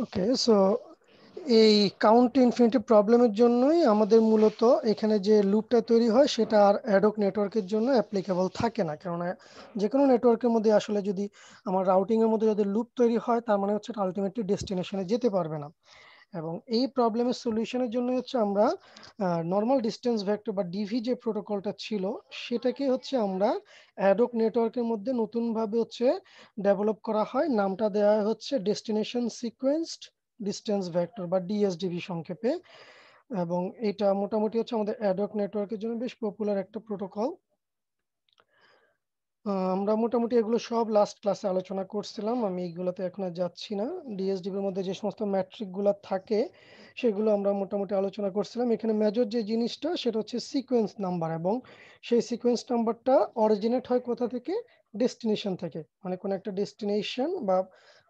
ওকে, so এই count infinity প্রবলেমের জন্যই আমাদের মূলত এখানে যে লুপটা তৈরি হয় সেটা আর অ্যাডক নেটওয়ার্কের জন্য অ্যাপ্লিকেবল থাকে না। কেননা যে কোনো নেটওয়ার্কের মধ্যে আসলে যদি আমার রাউটিং এর মধ্যে যদি লুপ তৈরি হয় তার মানে হচ্ছে আলটিমেটলি ডেস্টিনেশনে যেতে পারবে না। এবং এই প্রবলেমের সলিউশনের জন্য হচ্ছে আমরা নর্মাল ডিস্টেন্স ভেক্টর বা ডিভি যে প্রোটোকলটা ছিল সেটাকে হচ্ছে আমরা অ্যাডক নেটওয়ার্কের মধ্যে নতুনভাবে হচ্ছে ডেভেলপ করা হয়। নামটা দেওয়া হচ্ছে ডেস্টিনেশন সিকোয়েন্সড ডিস্টেন্স ভেক্টর বা ডিএসডিভি সংক্ষেপে। এবং এটা মোটামুটি হচ্ছে আমাদের অ্যাডক নেটওয়ার্কের জন্য বেশ পপুলার একটা প্রোটোকল। আমরা মোটামুটি এগুলো সব লাস্ট ক্লাসে আলোচনা করছিলাম, আমি এইগুলোতে এখন আর যাচ্ছি না। ডিএসডিবির মধ্যে যে সমস্ত ম্যাট্রিক গুলো থাকে সেগুলো আমরা মোটামুটি আলোচনা করছিলাম। এখানে মেজর যে জিনিসটা সেটা হচ্ছে সিকোয়েন্স নাম্বার, এবং সেই সিকোয়েন্স নাম্বারটা অরিজিনেট হয় কোথা থেকে? ডেস্টিনেশন থেকে। মানে কোনো একটা ডেস্টিনেশন বা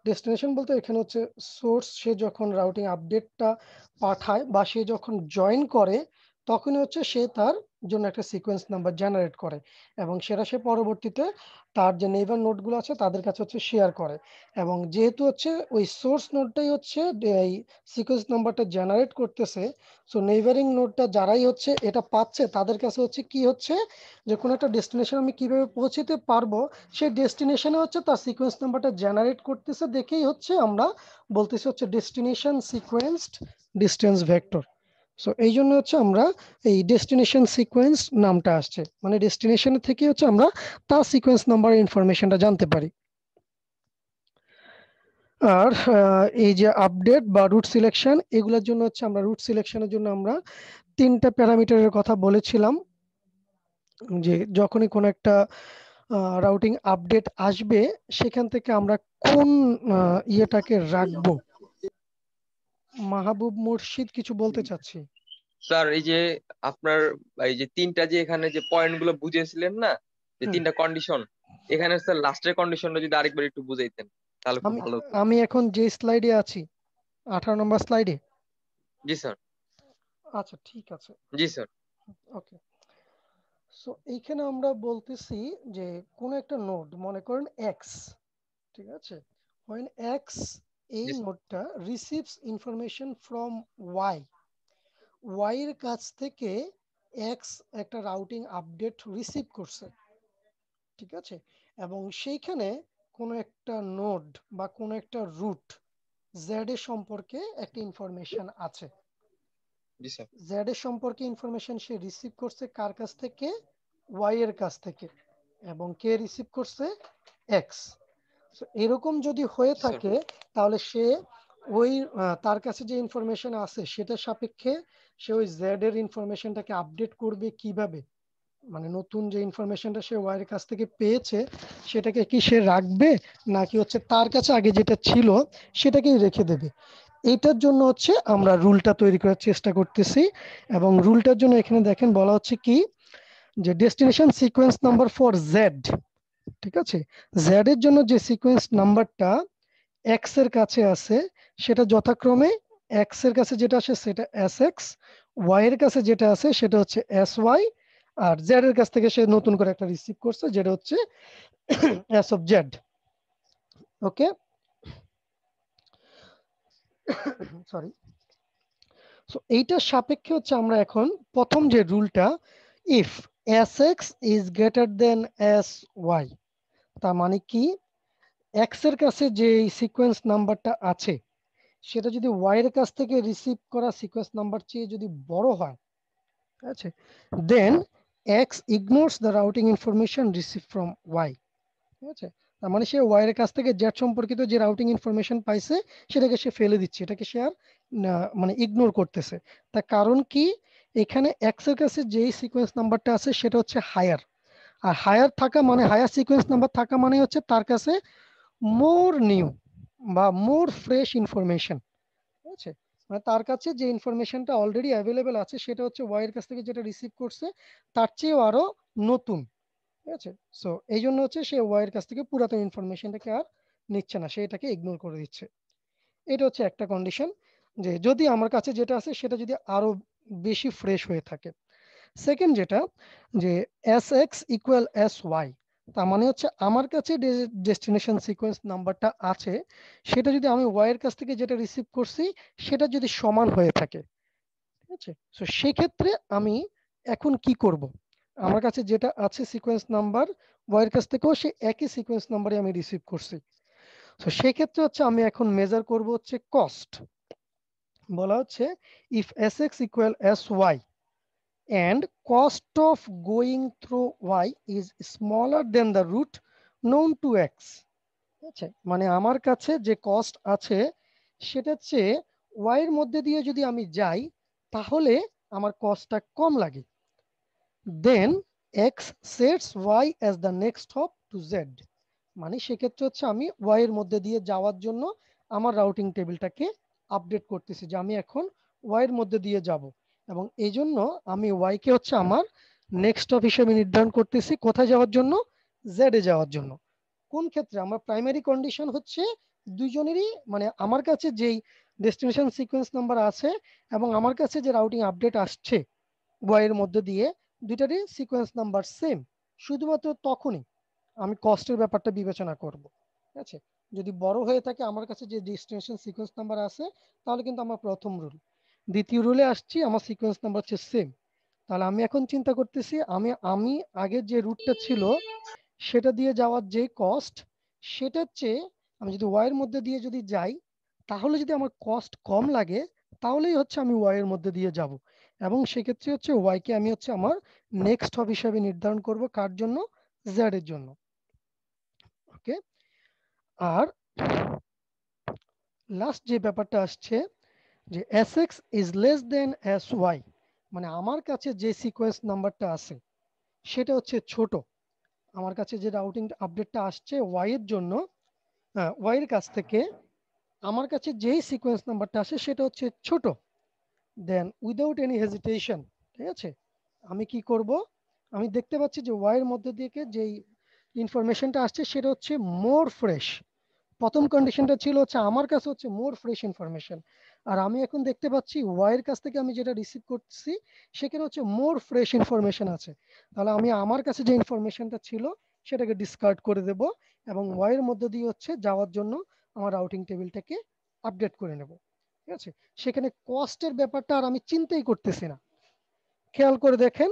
ডেস্টিনেশন বলতে এখানে হচ্ছে সোর্স, সে যখন রাউটিং আপডেটটা পাঠায় বা সে যখন জয়েন করে তখনই হচ্ছে সে তার জন্য একটা সিকোয়েন্স নাম্বার জেনারেট করে, এবং সেটা সে পরবর্তীতে তার যে নেইবার নোডগুলো আছে তাদের কাছে হচ্ছে শেয়ার করে। এবং যেহেতু হচ্ছে ওই সোর্স নোডটাই হচ্ছে এই সিকোয়েন্স নাম্বারটা জেনারেট করতেছে, সো নেইবারিং নোডটা যারাই হচ্ছে এটা পাচ্ছে তাদের কাছে হচ্ছে কি হচ্ছে যে কোনো একটা ডেস্টিনেশন আমি কিভাবে পৌঁছতে পারবো সেই ডেস্টিনেশনে হচ্ছে তার সিকোয়েন্স নাম্বারটা জেনারেট করতেছে, দেখেই হচ্ছে আমরা বলতেছি হচ্ছে ডেস্টিনেশন সিকোয়েন্সড ডিস্টেন্স ভেক্টর। সো এই জন্য হচ্ছে আমরা এই ডেস্টিনেশন সিকোয়েন্স নামটা আসছে, মানে ডেস্টিনেশন থেকে হচ্ছে আমরা তার সিকোয়েন্স নাম্বার ইনফরমেশনটা জানতে পারি। আর এই যে আপডেট বা রুট সিলেকশন, এগুলোর জন্য হচ্ছে আমরা রুট সিলেকশনের জন্য আমরা তিনটা প্যারামিটারের কথা বলেছিলাম, যে যখনই কোনো একটা রাউটিং আপডেট আসবে সেখান থেকে আমরা কোন ইয়েটাকে রাখবো। মাহবুব মুর্শিদ কিছু বলতে চাচ্ছি। স্যার এই যে আপনার এই যে তিনটা যে এখানে যে পয়েন্ট গুলো বুঝিয়েছিলেন না, যে হুম, তিনটা কন্ডিশন, এখানে স্যার লাস্টের কন্ডিশনটা যদি আরেকবার একটু বুঝাইতেন তাহলে খুব আমি ভালো হতো। আমি এখন যে স্লাইডে আছি, 18 নম্বর স্লাইডে। জি স্যার। আচ্ছা, ঠিক আছে। জি স্যার। ওকে, সো এইখানে আমরা বলতেছি যে কোন একটা নোড মনে করেন এক্স, ঠিক আছে, when x, এই জি স্যার। নোডটা receives information from Y, Y এর কাছ থেকে এক্স একটা রাউটিং আপডেট রিসিভ করছে, ঠিক আছে, এবং সেইখানে কোনো একটা নোড বা কোনো একটা রুট জেড এর সম্পর্কে একটা ইনফরমেশন আছে। জি স্যার। জেড এর সম্পর্কে ইনফরমেশন সে রিসিভ করছে কার কাছ থেকে? ওয়াই এর কাছ থেকে। এবং কে রিসিভ করছে? এক্স। এরকম যদি হয়ে জি স্যার। থাকে তাহলে সে ওই তার কাছে যে ইনফরমেশন আছে সেটার সাপেক্ষে সে ওই জেড এর ইনফরমেশনটাকে আপডেট করবে কিভাবে? মানে নতুন যে ইনফরমেশনটা সে ওয়াই এর কাছ থেকে পেয়েছে সেটাকে কি সে রাখবে, নাকি হচ্ছে তার কাছে আগে যেটা ছিল সেটাকেই রেখে দেবে? এটার জন্য হচ্ছে আমরা রুলটা তৈরি করার চেষ্টা করতেছি। এবং রুলটার জন্য এখানে দেখেন বলা হচ্ছে কি, যে destination sequence number for Z, ঠিক আছে, জেড এর জন্য যে সিকোয়েন্স নাম্বারটা এক্স এর কাছে আছে সেটা যথাক্রমে এক্স এর কাছে যেটা আসে সেটা এস এক্স, ওয়াই এর কাছে যেটা আছে সেটা হচ্ছে এস ওয়াই, আর জেড এর কাছ থেকে সে নতুন করে একটা রিসিভ করছে যেটা হচ্ছে S of Z. Okay, sorry. So এইটার সাপেক্ষে হচ্ছে আমরা এখন প্রথম যে রুলটা, if S X is greater than S Y, তার মানে কি, এক্স এর কাছে যে সিকোয়েন্স নাম্বারটা আছে সেটা যদি ওয়াই এর কাছ থেকে রিসিভ করা সিকোয়েন্স নাম্বার চেয়ে যদি বড় হয়, ঠিক আছে, then X ignores the routing information receive from Y, ঠিক আছে। তার মানে সে ওয়াই এর কাছ থেকে জেড সম্পর্কিত যে রাউটিং ইনফরমেশন পাইছে সেটাকে সে ফেলে দিচ্ছে, এটাকে সে আর মানে ইগনোর করতেছে। তার কারণ কি, এখানে এক্স এর কাছে যেই সিকোয়েন্স নাম্বারটা আছে সেটা হচ্ছে হায়ার, আর হায়ার থাকা মানে হায়ার সিকোয়েন্স নাম্বার থাকা মানে হচ্ছে তার কাছে মোর নিউ বা মোর ফ্রেশ ইনফরমেশন, ঠিক আছে। মানে তার কাছে যে ইনফরমেশনটা অলরেডি অ্যাভেলেবেল আছে সেটা হচ্ছে ওয়াই এর কাছ থেকে যেটা রিসিভ করছে তার চেয়েও আরো নতুন, ঠিক আছে। সো এই জন্য হচ্ছে সে ওয়াই এর কাছ থেকে পুরাতন ইনফরমেশনটাকে আর নিচ্ছে না, সে এটাকে ইগনোর করে দিচ্ছে। এটা হচ্ছে একটা কন্ডিশন, যে যদি আমার কাছে যেটা আছে সেটা যদি আরো বেশি ফ্রেশ হয়ে থাকে। সেকেন্ড যেটা, যে S X equal S Y, তার মানে হচ্ছে আমার কাছে ডেস্টিনেশন সিকোয়েন্স নাম্বারটা আছে, সেটা যদি আমি ওয়াই এর কাছ থেকে যেটা রিসিভ করছি সেটা যদি সমান হয়ে থাকে, ঠিক আছে। সো সেক্ষেত্রে আমি এখন কি করব, আমার কাছে যেটা আছে সিকোয়েন্স নাম্বার, ওয়াই এর কাছ থেকেও সে একই সিকোয়েন্স নাম্বারে আমি রিসিভ করছি। তো সেক্ষেত্রে হচ্ছে আমি এখন মেজার করব হচ্ছে কস্ট। বলা হচ্ছে if S X equal S Y and cost of going through y is smaller than the route known to x, আচ্ছা মানে আমার কাছে যে কস্ট আছে সেটা চেয়ে y এর মধ্যে দিয়ে যদি আমি যাই তাহলে আমার কস্টটা কম লাগে, দেন x sets y as the next hop to z, মানে সেক্ষেত্রে হচ্ছে আমি y এর মধ্যে দিয়ে যাওয়ার জন্য আমার রাউটিং টেবিলটাকে আপডেট করতেছি যে আমি এখন y এর মধ্যে দিয়ে যাব, এবং এই জন্য আমি y কে হচ্ছে আমার নেক্সট হপ হিসেবে নির্ধারণ করতেছি কোথায় যাওয়ার জন্য, z এ যাওয়ার জন্য। কোন ক্ষেত্রে আমার প্রাইমারি কন্ডিশন হচ্ছে দুইজনেরই, মানে আমার কাছে যেই ডেস্টিনেশন সিকোয়েন্স নাম্বার আছে এবং আমার কাছে যে রাউটিং আপডেট আসছে y এর মধ্যে দিয়ে, দুইটারই সিকোয়েন্স নাম্বার সেম, শুধুমাত্র তখনই আমি কস্টের ব্যাপারটা বিবেচনা করব, ঠিক আছে। যদি বড় হয়ে থাকে আমার কাছে যে ডেস্টিনেশন সিকোয়েন্স নাম্বার আছে তাহলে কিন্তু আমার প্রথম রুল, দ্বিতীয় রুলে আসছি আমার সিকোয়েন্স নাম্বার হচ্ছে সেম, তাহলে আমি এখন চিন্তা করতেছি আমি আমি আগের যে রুটটা ছিল সেটা দিয়ে যাওয়ার যে কস্ট সেটার চেয়ে আমি যদি ওয়াই এর মধ্যে দিয়ে যদি যাই তাহলে যদি আমার কস্ট কম লাগে তাহলেই হচ্ছে আমি ওয়াই এর মধ্যে দিয়ে যাব, এবং সেক্ষেত্রে হচ্ছে ওয়াই কে আমি হচ্ছে আমার নেক্সট হব হিসাবে নির্ধারণ করব কার জন্য, জেড এর জন্য। ওকে, আর লাস্ট যে ব্যাপারটা আসছে যে S X is less than S Y, মানে আমার কাছে যে সিকোয়েন্স নাম্বারটা আছে সেটা হচ্ছে ছোট, আমার কাছে যে রাউটিং আপডেটটা আসছে ওয়াই এর জন্য, ওয়াই এর কাছ থেকে আমার কাছে যেই সিকোয়েন্স নাম্বারটা আসে সেটা হচ্ছে ছোট, দেন উইদাউট এনি হেজিটেশন, ঠিক আছে, আমি কি করব, আমি দেখতে পাচ্ছি যে ওয়াই এর মধ্যে থেকে যেই ইনফরমেশনটা আসছে সেটা হচ্ছে মোর ফ্রেশ। প্রথম কন্ডিশনটা ছিল হচ্ছে আমার কাছে হচ্ছে মোর ফ্রেশ ইনফরমেশন, আর আমি এখন দেখতে পাচ্ছি ওয়াই এর কাছ থেকে আমি যেটা রিসিভ করছি সেখানে হচ্ছে মোর ফ্রেশ ইনফরমেশন আছে, তাহলে আমি আমার কাছে যে ইনফরমেশনটা ছিল সেটাকে ডিসকার্ড করে দেব এবং ওয়াই এর মধ্যে দিয়ে হচ্ছে যাওয়ার জন্য আমার রাউটিং টেবিলটাকে আপডেট করে নেব, ঠিক আছে। সেখানে কস্টের ব্যাপারটা আর আমি চিন্তাই করতেছি না, খেয়াল করে দেখেন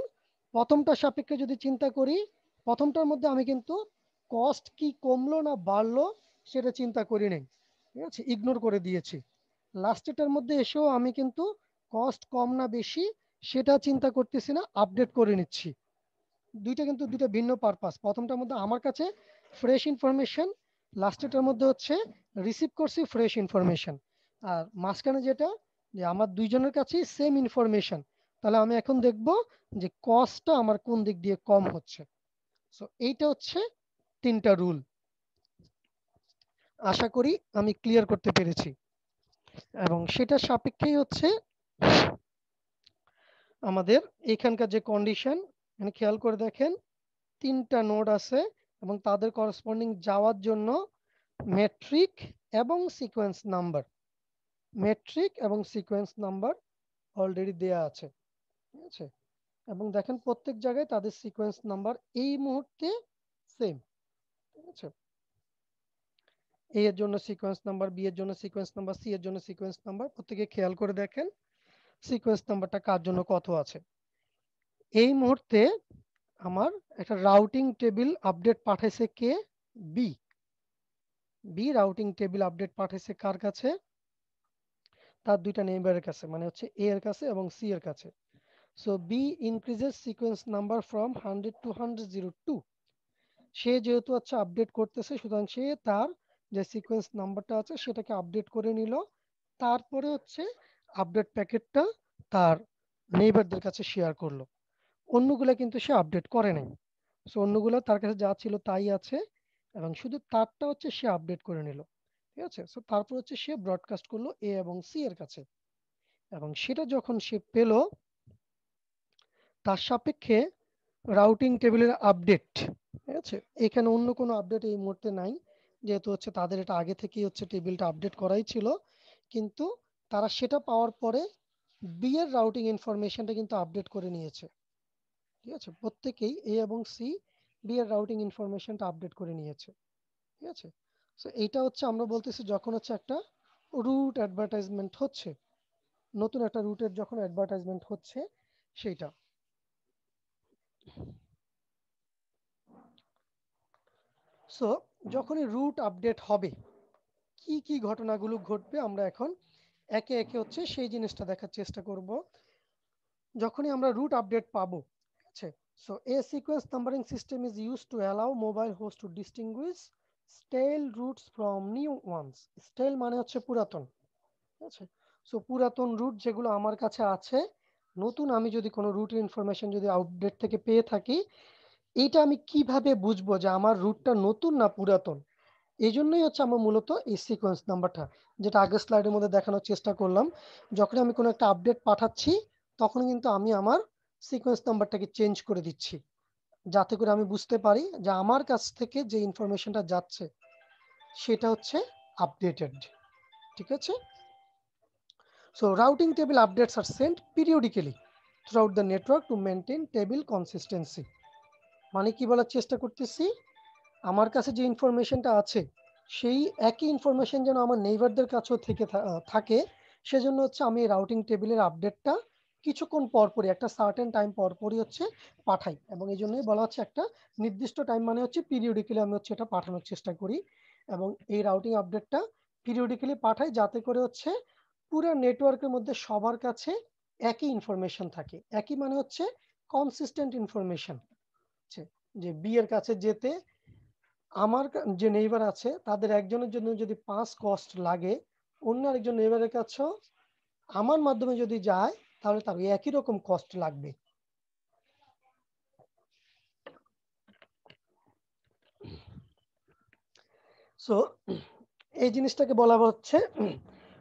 প্রথমটা সাপেক্ষে যদি চিন্তা করি প্রথমটার মধ্যে আমি কিন্তু কস্ট কি কমলো না বাড়লো সেটা চিন্তা করি নাই, ঠিক আছে, ইগনোর করে দিয়েছি। লাস্টেরটার মধ্যে এসেও আমি কিন্তু কস্ট কম না বেশি সেটা চিন্তা করতেছি না, আপডেট করে নিচ্ছি। দুইটা কিন্তু দুইটা ভিন্ন পারপাস, প্রথমটার মধ্যে আমার কাছে ফ্রেশ ইনফরমেশন, লাস্টেরটার মধ্যে হচ্ছে রিসিভ করছি ফ্রেশ ইনফরমেশন, আর মাঝখানে যেটা যে আমার দুইজনের কাছেই সেম ইনফরমেশন, তাহলে আমি এখন দেখব যে কস্টটা আমার কোন দিক দিয়ে কম হচ্ছে। সো এইটা হচ্ছে তিনটা রুল, আশা করি আমি ক্লিয়ার করতে পেরেছি, এবং সেটা সাপেক্ষেই হচ্ছে আমাদের এখানকার যে কন্ডিশন, এখানে খেয়াল করে দেখেন তিনটা নোড আছে এবং তাদের করসপন্ডিং যাওয়ার জন্য মেট্রিক এবং সিকোয়েন্স নাম্বার, মেট্রিক এবং সিকোয়েন্স নাম্বার অলরেডি দেয়া আছে, ঠিক আছে, এবং দেখেন প্রত্যেক জায়গায় তাদের সিকোয়েন্স নাম্বার এই মুহূর্তে সেম, ঠিক আছে। এ এর জন্য সিকোয়েন্স নাম্বার, বি এর জন্য সিকোয়েন্স নাম্বার, সি এর জন্য সিকোয়েন্স নাম্বার, প্রত্যেকে খেয়াল করে দেখেন সিকোয়েন্স নাম্বারটা কার জন্য কত আছে। এই মুহূর্তে আমার একটা রাউটিং টেবিল আপডেট পাঠাইছে কে, B, B routing table update পাঠাইছে কার কাছে, তার দুইটা নেইবারের কাছে, মানে হচ্ছে এ এর কাছে এবং সি এর কাছে। So B increases sequence number from 100 to 102, সে যেহেতু হচ্ছে আপডেট করতেছে সুতরাং সে তার যে সিকোয়েন্স নাম্বারটা আছে সেটাকে আপডেট করে নিল, তারপরে হচ্ছে আপডেট প্যাকেটটা তার নেইবারদের কাছে শেয়ার করলো, অন্যগুলা কিন্তু সে আপডেট করে নাই। সো অন্যগুলো তার কাছে যা ছিল তাই আছে এবং শুধু তারটা হচ্ছে সে আপডেট করে নিল, ঠিক আছে। সো তারপর হচ্ছে সে ব্রডকাস্ট করলো এ এবং সি এর কাছে, এবং সেটা যখন সে পেল তার সাপেক্ষে রাউটিং টেবিলের আপডেট, ঠিক আছে, এখানে অন্য কোনো আপডেট এই মুহূর্তে নাই, যেহেতু হচ্ছে তাদের এটা আগে থেকেই হচ্ছে টেবিলটা আপডেট করাই ছিল, কিন্তু তারা সেটা পাওয়ার পরে বি এর রাউটিং ইনফরমেশনটা কিন্তু আপডেট করে নিয়েছে, ঠিক আছে। প্রত্যেকেই এ এবং সি বি এর রাউটিং ইনফরমেশনটা আপডেট করে নিয়েছে। ঠিক আছে, সো এইটা হচ্ছে আমরা বলতেছি যখন হচ্ছে একটা রুট অ্যাডভার্টাইজমেন্ট হচ্ছে, নতুন একটা রুটের যখন অ্যাডভার্টাইজমেন্ট হচ্ছে সেইটা। সো যখনই রুট আপডেট হবে কি কি ঘটনাগুলো ঘটবে আমরা এখন একে একে হচ্ছে সেই জিনিসটা দেখার চেষ্টা করব। যখনই আমরা রুট আপডেট পাবো, ঠিক আছে, so a sequence numbering system is use to allow mobile host to distinguish stale routes from new ones. Stale মানে হচ্ছে পুরাতন, ঠিক আছে, সো পুরাতন রুট যেগুলো আমার কাছে আছে, নতুন আমি যদি কোনো রুটের ইনফরমেশন যদি আপডেট থেকে পেয়ে থাকি, এইটা আমি কিভাবে বুঝবো যে আমার রুটটা নতুন না পুরাতন? এই জন্যই হচ্ছে আমরা মূলত এই সিকোয়েন্স নাম্বারটা, যেটা আগের স্লাইডের মধ্যে দেখানোর চেষ্টা করলাম, যখন আমি কোনো একটা আপডেট পাঠাচ্ছি তখন কিন্তু আমি আমার সিকোয়েন্স নাম্বারটাকে চেঞ্জ করে দিচ্ছি, যাতে করে আমি বুঝতে পারি যে আমার কাছ থেকে যে ইনফরমেশনটা যাচ্ছে সেটা হচ্ছে আপডেটেড। ঠিক আছে, so routing table updates are sent periodically throughout the network to maintain table consistency. মানে কি বলার চেষ্টা করতেছি, আমার কাছে যে ইনফরমেশনটা আছে সেই একই ইনফরমেশন যেন আমার নেইবারদের কাছেও থেকে থাকে, সেজন্য হচ্ছে আমি রাউটিং টেবিলের আপডেটটা কিছুক্ষণ পরপরই একটা সার্টেন টাইম পরপরই হচ্ছে পাঠাই, এবং এই জন্যই বলা হচ্ছে একটা নির্দিষ্ট টাইম মানে হচ্ছে পিরিয়ডিক্যালি আমি হচ্ছে এটা পাঠানোর চেষ্টা করি, এবং এই রাউটিং আপডেটটা পিরিয়ডিক্যালি পাঠাই যাতে করে হচ্ছে পুরো নেটওয়ার্কের মধ্যে সবার কাছে একই ইনফরমেশন থাকে। একই মানে হচ্ছে কনসিস্টেন্ট ইনফরমেশন, যে বি এর কাছে যেতে আমার যে নেইবার আছে তাদের একজনের জন্য যদি 5 কস্ট লাগে, অন্য আরেকজন নেইবারের কাছেও আমার মাধ্যমে যদি যায় তাহলে তার একই রকম কস্ট লাগবে। সো এই জিনিসটাকে বলা হচ্ছে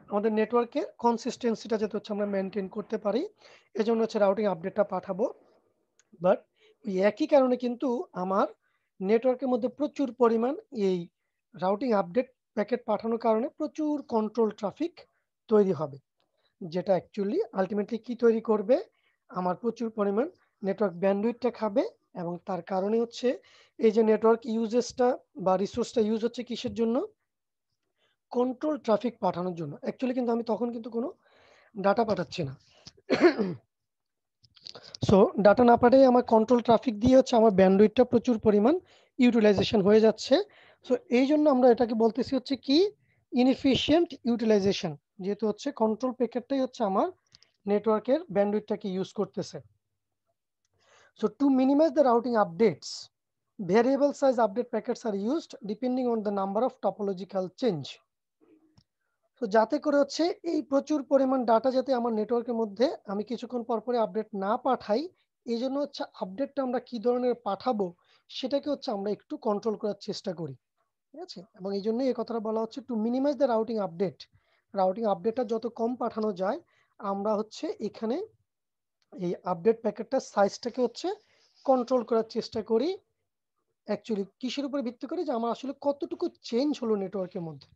আমাদের নেটওয়ার্কের কনসিস্টেন্সিটা যাতে হচ্ছে আমরা মেনটেন করতে পারি, এজন্য হচ্ছে রাউটিং আপডেটটা পাঠাবো। বাট ওই একই কারণে কিন্তু আমার নেটওয়ার্কের মধ্যে প্রচুর পরিমাণ এই রাউটিং আপডেট প্যাকেট পাঠানোর কারণে প্রচুর কন্ট্রোল ট্রাফিক তৈরি হবে, যেটা অ্যাকচুয়ালি আলটিমেটলি কি তৈরি করবে, আমার প্রচুর পরিমাণ নেটওয়ার্ক ব্যান্ডউইথটা খাবে, এবং তার কারণে হচ্ছে এই যে নেটওয়ার্ক ইউজেসটা বা রিসোর্সটা ইউজ হচ্ছে কিসের জন্য, কন্ট্রোল ট্রাফিক পাঠানোর জন্য। অ্যাকচুয়ালি কিন্তু আমি তখন কিন্তু কোনো ডাটা পাঠাচ্ছি না, সো ডাটা না পাঠাই আমার কন্ট্রোল ট্রাফিক দিয়ে হচ্ছে আমার ব্যান্ডউইথটা প্রচুর পরিমাণ ইউটিলাইজেশন হয়ে যাচ্ছে। সো এই জন্য আমরা এটাকে বলতেছি হচ্ছে কি ইনএফিশিয়েন্ট ইউটিলাইজেশন, যেহেতু হচ্ছে কন্ট্রোল প্যাকেটটাই হচ্ছে আমার নেটওয়ার্কের ব্যান্ডউইথটাকে ইউজ করতেছে। So to minimise the routing updates, variable size update packets are used depending on the number of topological change. তো যাতে করে হচ্ছে এই প্রচুর পরিমাণ ডাটা যাতে আমার নেটওয়ার্কের মধ্যে আমি কিছুক্ষণ পর পরে আপডেট না পাঠাই, এই জন্য হচ্ছে আপডেটটা আমরা কি ধরনের পাঠাবো সেটাকে হচ্ছে আমরা একটু কন্ট্রোল করার চেষ্টা করি। ঠিক আছে, এবং এই জন্যই এই কথাটা বলা হচ্ছে to minimise the routing update, routing আপডেটটা যত কম পাঠানো যায় আমরা হচ্ছে এখানে এই আপডেট প্যাকেটটার সাইজটাকে হচ্ছে কন্ট্রোল করার চেষ্টা করি। অ্যাকচুয়ালি কিসের উপর ভিত্তি করে, যে আমার আসলে কতটুকু চেঞ্জ হলো নেটওয়ার্কের মধ্যে,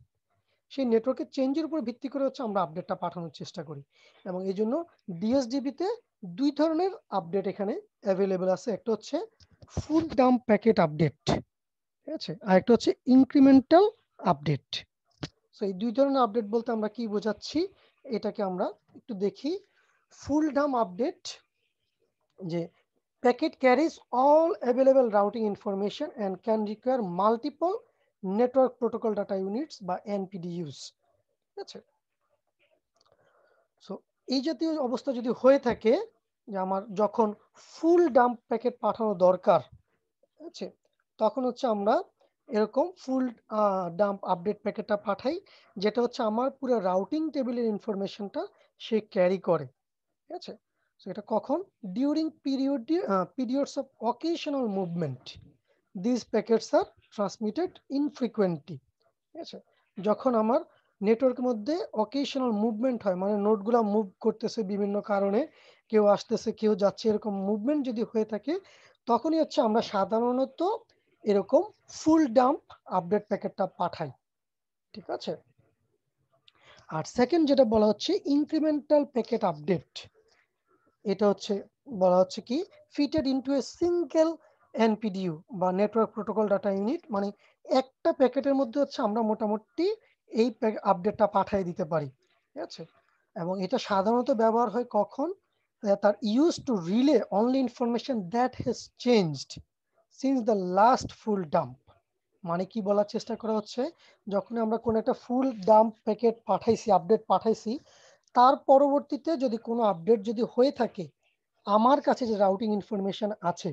সেই নেটওয়ার্কের চেঞ্জের উপর ভিত্তি করে হচ্ছে আমরা আপডেটটা পাঠানোর চেষ্টা করি। এবং এই জন্য ডিএসডিবিতে দুই ধরনের আপডেট এখানে অ্যাভেলেবেল আছে, একটা হচ্ছে ফুল ডাম্প প্যাকেট আপডেট, ঠিক আছে, আর একটা হচ্ছে ইনক্রিমেন্টাল আপডেট। সো এই দুই ধরনের আপডেট বলতে আমরা কি বোঝাচ্ছি এটাকে আমরা একটু দেখি। ফুল ডাম্প আপডেট, যে packet carries all available routing information and can require multiple network protocol data units বা এনপিডিইউস। ঠিক আছে, সো এই জাতীয় অবস্থা যদি হয়ে থাকে যে আমার যখন ফুল ডাম্প প্যাকেট পাঠানো দরকার, ঠিক আছে, তখন হচ্ছে আমরা এরকম ফুল ডাম্প আপডেট প্যাকেটটা পাঠাই, যেটা হচ্ছে আমার পুরো রাউটিং টেবিলের ইনফরমেশনটা সে ক্যারি করে। ঠিক আছে, সো এটা কখন, during periods of occasional movement this packets are transmitted infrequently. ঠিক আছে, যখন আমার নেটওয়ার্কের মধ্যে অকেশনাল মুভমেন্ট হয়, মানে নোডগুলো মুভ করতেছে বিভিন্ন কারণে, কেউ আসতেছে কেউ যাচ্ছে, এরকম মুভমেন্ট যদি হয়ে থাকে তখনই হচ্ছে আমরা সাধারণত এরকম ফুল ডাম্প আপডেট প্যাকেটটা পাঠাই। ঠিক আছে, আর সেকেন্ড যেটা বলা হচ্ছে ইনক্রিমেন্টাল প্যাকেট আপডেট, এটা হচ্ছে বলা হচ্ছে কি ফিটেড ইনটু এ সিঙ্গেল এনপিডিইউ বা নেটওয়ার্ক প্রোটোকল ডাটা ইউনিট, মানে একটা প্যাকেটের মধ্যে হচ্ছে আমরা মোটামুটি এই আপডেটটা পাঠিয়ে দিতে পারি। ঠিক আছে, এবং এটা সাধারণত ব্যবহার হয় কখন, তার use to relay only information that has changed since the last full dump. মানে কি বলার চেষ্টা করা হচ্ছে, যখন আমরা কোনো একটা ফুল ডাম্প প্যাকেট পাঠাইছি, আপডেট পাঠাইছি, তার পরবর্তীতে যদি কোনো আপডেট যদি হয়ে থাকে, আমার কাছে যে রাউটিং ইনফরমেশন আছে,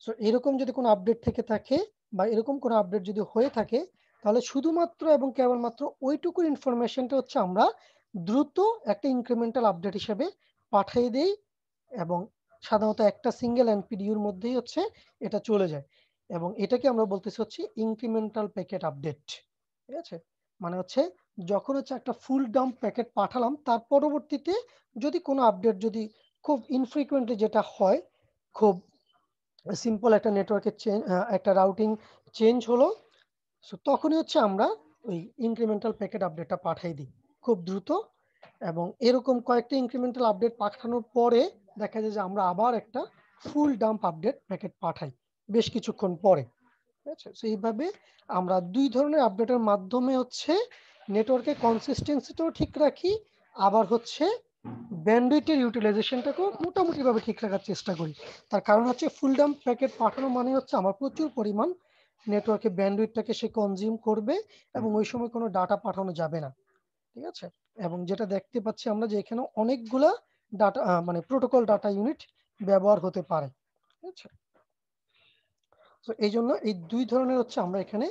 সো এরকম যদি কোনো আপডেট থেকে থাকে বা এরকম কোনো আপডেট যদি হয়ে থাকে, তাহলে শুধুমাত্র এবং কেবলমাত্র ওইটুকু ইনফরমেশনটা হচ্ছে আমরা দ্রুত একটা ইনক্রিমেন্টাল আপডেট হিসেবে পাঠিয়ে দেই, এবং সাধারণত একটা সিঙ্গেল এনপিডিউর মধ্যেই হচ্ছে এটা চলে যায়, এবং এটাকে আমরা বলতেছি হচ্ছে ইনক্রিমেন্টাল প্যাকেট আপডেট। ঠিক আছে, মানে হচ্ছে যখন হচ্ছে একটা ফুল ডাম্প প্যাকেট পাঠালাম, তার পরবর্তীতে যদি কোনো আপডেট যদি খুব ইনফ্রিকুয়েন্টলি যেটা হয়, খুব সিম্পল একটা নেটওয়ার্কের একটা রাউটিং চেঞ্জ হলো, সো তখনই হচ্ছে আমরা ওই ইনক্রিমেন্টাল প্যাকেট আপডেটটা পাঠিয়ে দিই খুব দ্রুত, এবং এরকম কয়েকটা ইনক্রিমেন্টাল আপডেট পাঠানোর পরে দেখা যায় যে আমরা আবার একটা ফুল ডাম্প আপডেট প্যাকেট পাঠাই বেশ কিছুক্ষণ পরে। ঠিক আছে, সো এইভাবে আমরা দুই ধরনের আপডেটের মাধ্যমে হচ্ছে নেটওয়ার্কের কনসিস্টেন্সিটাও ঠিক রাখি, আবার হচ্ছে ব্যান্ডউইথের ইউটিলাইজেশনটাকেও মোটামুটি ভাবে ঠিক রাখার চেষ্টা করি। তার কারণ হচ্ছে ফুল ডাম্প প্যাকেট পাঠানো মানে হচ্ছে আমার প্রচুর পরিমাণ নেটওয়ার্কে ব্যান্ডউইথটাকে সে কনজিউম করবে, এবং ওই সময় কোনো ডাটা পাঠানো যাবে না। ঠিক আছে, এবং যেটা দেখতে পাচ্ছি আমরা যে এখানে অনেকগুলা ডাটা মানে প্রোটোকল ডাটা ইউনিট ব্যবহার হতে পারে। ঠিক আছে, তো এই জন্য এই দুই ধরনের হচ্ছে আমরা এখানে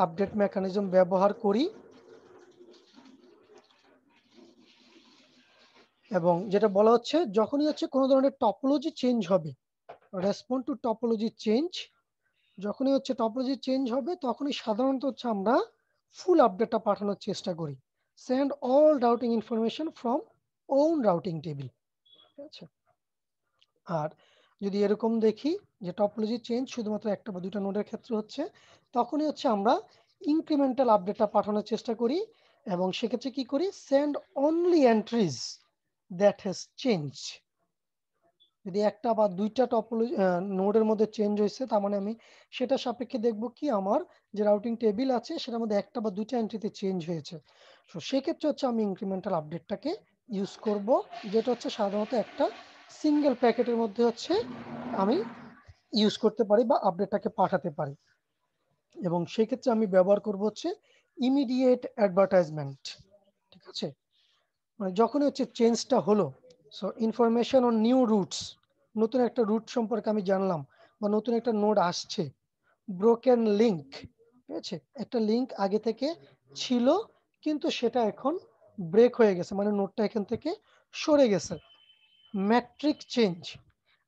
আপডেট মেকানিজম ব্যবহার করি, এবং যেটা বলা হচ্ছে যখনই হচ্ছে কোনো ধরনের টপোলজি চেঞ্জ হবে, রেসপন্ড টু টপোলজি চেঞ্জ, যখনই হচ্ছে টপোলজি চেঞ্জ হবে তখনই সাধারণত হচ্ছে আমরা ফুল আপডেটটা পাঠানোর চেষ্টা করি, send all routing information from own routing table. ঠিক আছে, আর যদি এরকম দেখি যে টপোলজি চেঞ্জ শুধুমাত্র একটা বা দুইটা নোডের ক্ষেত্রে হচ্ছে, তখনই হচ্ছে আমরা ইনক্রিমেন্টাল আপডেটটা পাঠানোর চেষ্টা করি, এবং সেক্ষেত্রে কি করি, send only entries that has change. যদি একটা বা দুইটা টপোলজি নোডের মধ্যে চেঞ্জ হয়েছে, তার মানে আমি সেটা সাপেক্ষে দেখব কি আমার যে রাউটিং টেবিল আছে সেটার মধ্যে একটা বা দুইটা এন্ট্রিতে চেঞ্জ হয়েছে, তো সেক্ষেত্রে হচ্ছে আমি ইনক্রিমেন্টাল আপডেটটাকে ইউজ করব, যেটা হচ্ছে সাধারণত একটা সিঙ্গেল প্যাকেটের মধ্যে হচ্ছে আমি ইউজ করতে পারি বা আপডেটটাকে পাঠাতে পারি, এবং সেক্ষেত্রে আমি ব্যবহার করব হচ্ছে ইমিডিয়েট অ্যাডভার্টাইজমেন্ট। ঠিক আছে, মানে যখনই হচ্ছে চেঞ্জটা হলো, so information on new roots, নতুন একটা রুট সম্পর্কে আমি জানলাম, বা নতুন একটা নোড আসছে, ব্রোকেন লিঙ্ক, ঠিক আছে, একটা লিঙ্ক আগে থেকে ছিল কিন্তু সেটা এখন ব্রেক হয়ে গেছে, মানে নোডটা এখান থেকে সরে গেছে, ম্যাট্রিক চেঞ্জ,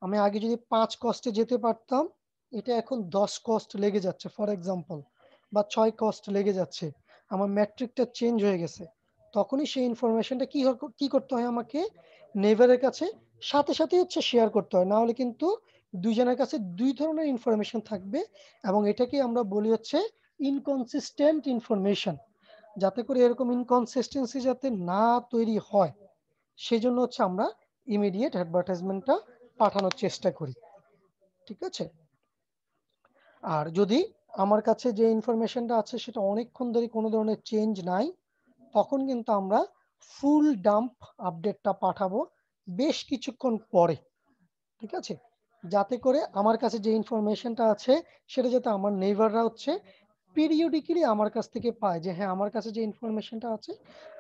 আমি আগে যদি 5 কস্টে যেতে পারতাম, এটা এখন 10 কস্ট লেগে যাচ্ছে ফর এক্সাম্পল, বা 6 কস্ট লেগে যাচ্ছে, আমার ম্যাট্রিকটা চেঞ্জ হয়ে গেছে, তখনই সেই ইনফরমেশনটা কি করতে হয়, আমাকে নেইবারের কাছে সাথে সাথে হচ্ছে শেয়ার করতে হয়, না হলে কিন্তু দুইজনের কাছে দুই ধরনের ইনফরমেশন থাকবে, এবং এটাকে আমরা বলি হচ্ছে ইনকনসিস্টেন্ট ইনফরমেশন। যাতে করে এরকম ইনকনসিস্টেন্সি যাতে না তৈরি হয়, সেই জন্য হচ্ছে আমরা ইমিডিয়েট অ্যাডভার্টাইজমেন্টটা পাঠানোর চেষ্টা করি। ঠিক আছে, আর যদি আমার কাছে যে ইনফরমেশনটা আছে সেটা অনেকক্ষণ ধরে কোনো ধরনের চেঞ্জ নাই, তখন কিন্তু আমরা ফুল ডাম্প আপডেটটা পাঠাবো বেশ কিছুক্ষণ পরে। ঠিক আছে, যাতে করে আমার কাছে যে ইনফরমেশনটা আছে সেটা যাতে আমার নেইবাররা হচ্ছে পিরিয়ডিক্যালি আমার কাছ থেকে পায়, যে হ্যাঁ আমার কাছে যে ইনফরমেশনটা আছে